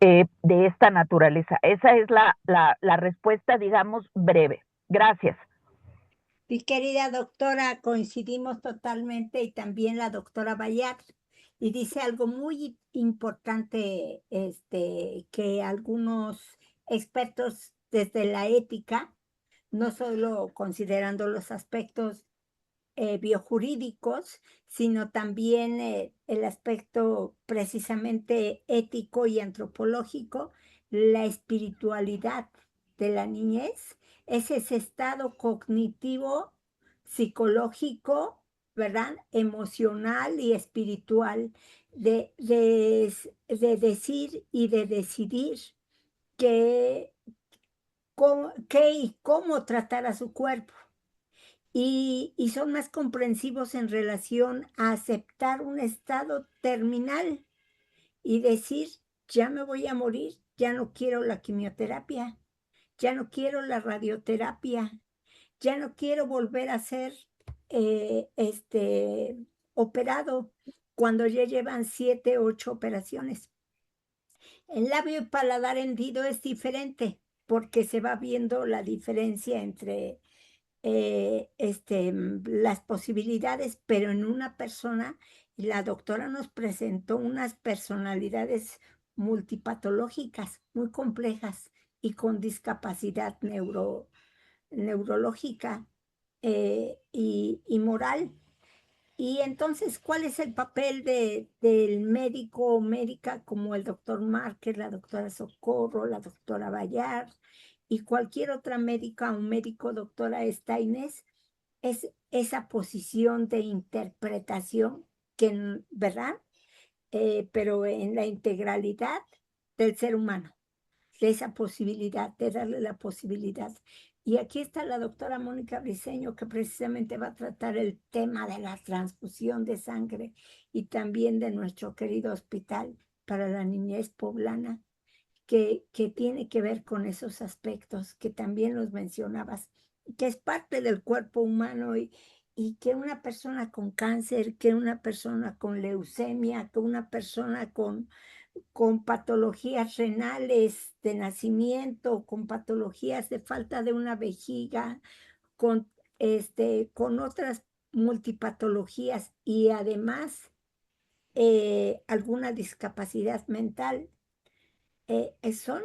de esta naturaleza? Esa es la respuesta, digamos, breve. Gracias. Mi querida doctora, coincidimos totalmente y también la doctora Bayat. Y dice algo muy importante, que algunos expertos desde la ética, no solo considerando los aspectos biojurídicos, sino también el aspecto precisamente ético y antropológico, la espiritualidad de la niñez, es ese estado cognitivo, psicológico, ¿verdad? Emocional y espiritual de decir y de decidir qué y cómo tratar a su cuerpo. Y son más comprensivos en relación a aceptar un estado terminal y decir, ya me voy a morir, ya no quiero la quimioterapia, ya no quiero la radioterapia, ya no quiero volver a ser operado cuando ya llevan 7, 8 operaciones. El labio y paladar hendido es diferente porque se va viendo la diferencia entre las posibilidades, pero en una persona, la doctora nos presentó unas personalidades multipatológicas, muy complejas y con discapacidad neurológica y moral. Y entonces, ¿cuál es el papel del médico o médica como el doctor Márquez, la doctora Socorro, la doctora Bayard y cualquier otra médica o médico, doctora Steines? Es esa posición de interpretación, ¿verdad? Pero en la integralidad del ser humano, de esa posibilidad, de darle la posibilidad. Y aquí está la doctora Mónica Briceño, que precisamente va a tratar el tema de la transfusión de sangre y también de nuestro querido hospital para la niñez poblana, que tiene que ver con esos aspectos que también los mencionabas, que es parte del cuerpo humano y que una persona con cáncer, que una persona con leucemia, que una persona con patologías renales de nacimiento, con patologías de falta de una vejiga, con otras multipatologías y además alguna discapacidad mental, son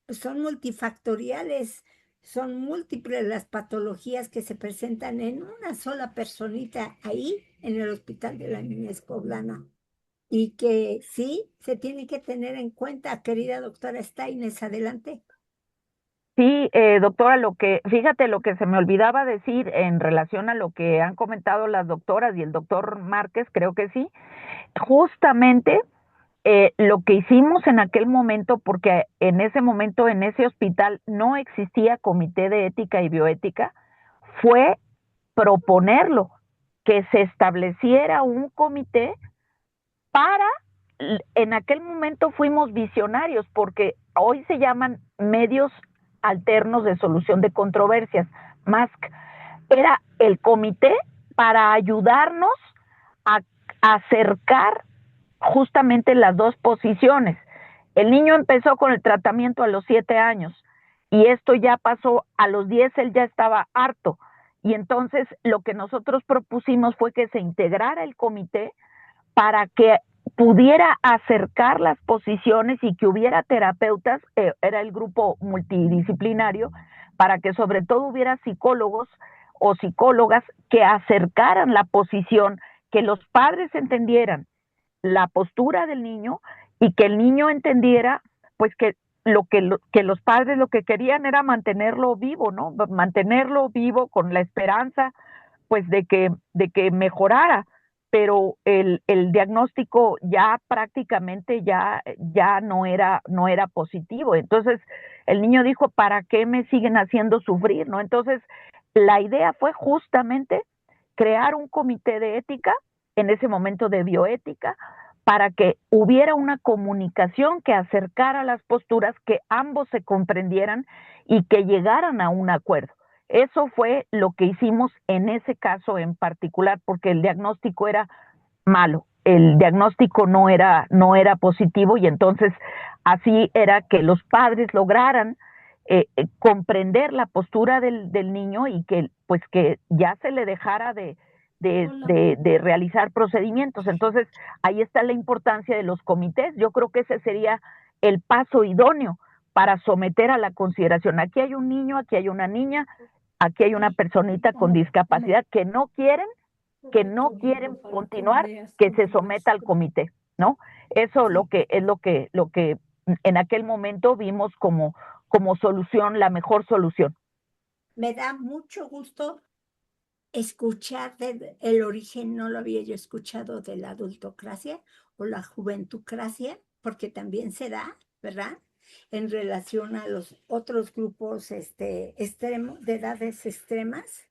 son multifactoriales, son múltiples las patologías que se presentan en una sola personita ahí en el Hospital de la Niñez Poblana. Y que sí se tiene que tener en cuenta, querida doctora Steines, adelante. Sí, doctora, fíjate lo que se me olvidaba decir en relación a lo que han comentado las doctoras y el doctor Márquez, creo que sí, justamente lo que hicimos en aquel momento, porque en ese momento en ese hospital no existía comité de ética y bioética, fue proponerlo, que se estableciera un comité para, en aquel momento fuimos visionarios, porque hoy se llaman medios alternos de solución de controversias, MASC. Era el comité para ayudarnos a acercar justamente las dos posiciones. El niño empezó con el tratamiento a los 7 años y esto ya pasó a los 10, él ya estaba harto. Y entonces lo que nosotros propusimos fue que se integrara el comité para que pudiera acercar las posiciones y que hubiera terapeutas, era el grupo multidisciplinario, para que sobre todo hubiera psicólogos o psicólogas que acercaran la posición, que los padres entendieran la postura del niño y que el niño entendiera pues que los padres lo que querían era mantenerlo vivo, ¿no? Mantenerlo vivo con la esperanza pues de que mejorara, pero el diagnóstico ya prácticamente ya no era positivo. Entonces el niño dijo, ¿para qué me siguen haciendo sufrir? ¿No? Entonces la idea fue justamente crear un comité de ética, en ese momento de bioética, para que hubiera una comunicación que acercara las posturas, que ambos se comprendieran y que llegaran a un acuerdo. Eso fue lo que hicimos en ese caso en particular, porque el diagnóstico era malo, el diagnóstico no era positivo, y entonces así era que los padres lograran comprender la postura del niño y que pues que ya se le dejara de realizar procedimientos. Entonces ahí está la importancia de los comités. Yo creo que ese sería el paso idóneo para someter a la consideración. Aquí hay un niño, aquí hay una niña, aquí hay una personita con discapacidad que no quieren continuar, que se someta al comité, ¿no? Eso es lo que en aquel momento vimos como solución, la mejor solución. Me da mucho gusto escuchar el origen, no lo había yo escuchado, de la adultocracia o la juventucracia, porque también se da, ¿verdad?, en relación a los otros grupos extremos, de edades extremas,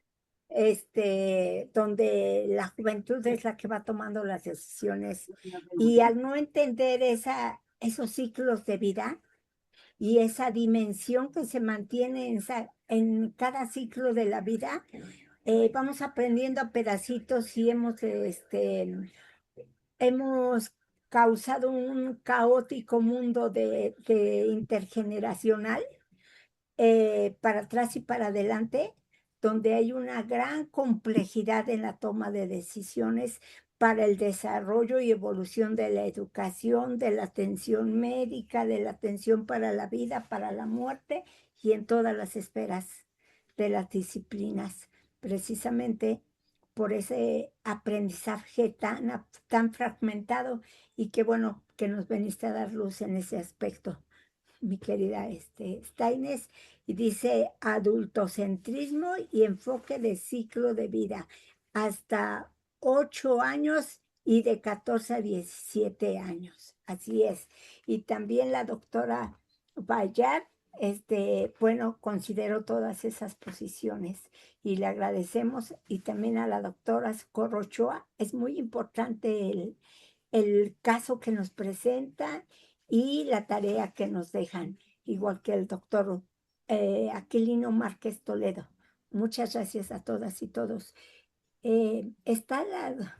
donde la juventud es la que va tomando las decisiones, y al no entender esos ciclos de vida y esa dimensión que se mantiene en cada ciclo de la vida, vamos aprendiendo a pedacitos y hemos causado un caótico mundo de intergeneracional, para atrás y para adelante, donde hay una gran complejidad en la toma de decisiones para el desarrollo y evolución de la educación, de la atención médica, de la atención para la vida, para la muerte y en todas las esferas de las disciplinas, precisamente por ese aprendizaje tan fragmentado, y qué bueno que nos veniste a dar luz en ese aspecto, mi querida Steines. Y dice adultocentrismo y enfoque de ciclo de vida hasta 8 años y de 14 a 17 años. Así es. Y también la doctora Bayard, bueno, consideró todas esas posiciones y le agradecemos, y también a la doctora Socorro Ochoa. Es muy importante el caso que nos presenta y la tarea que nos dejan, igual que el doctor Aquilino Márquez Toledo. Muchas gracias a todas y todos. Está la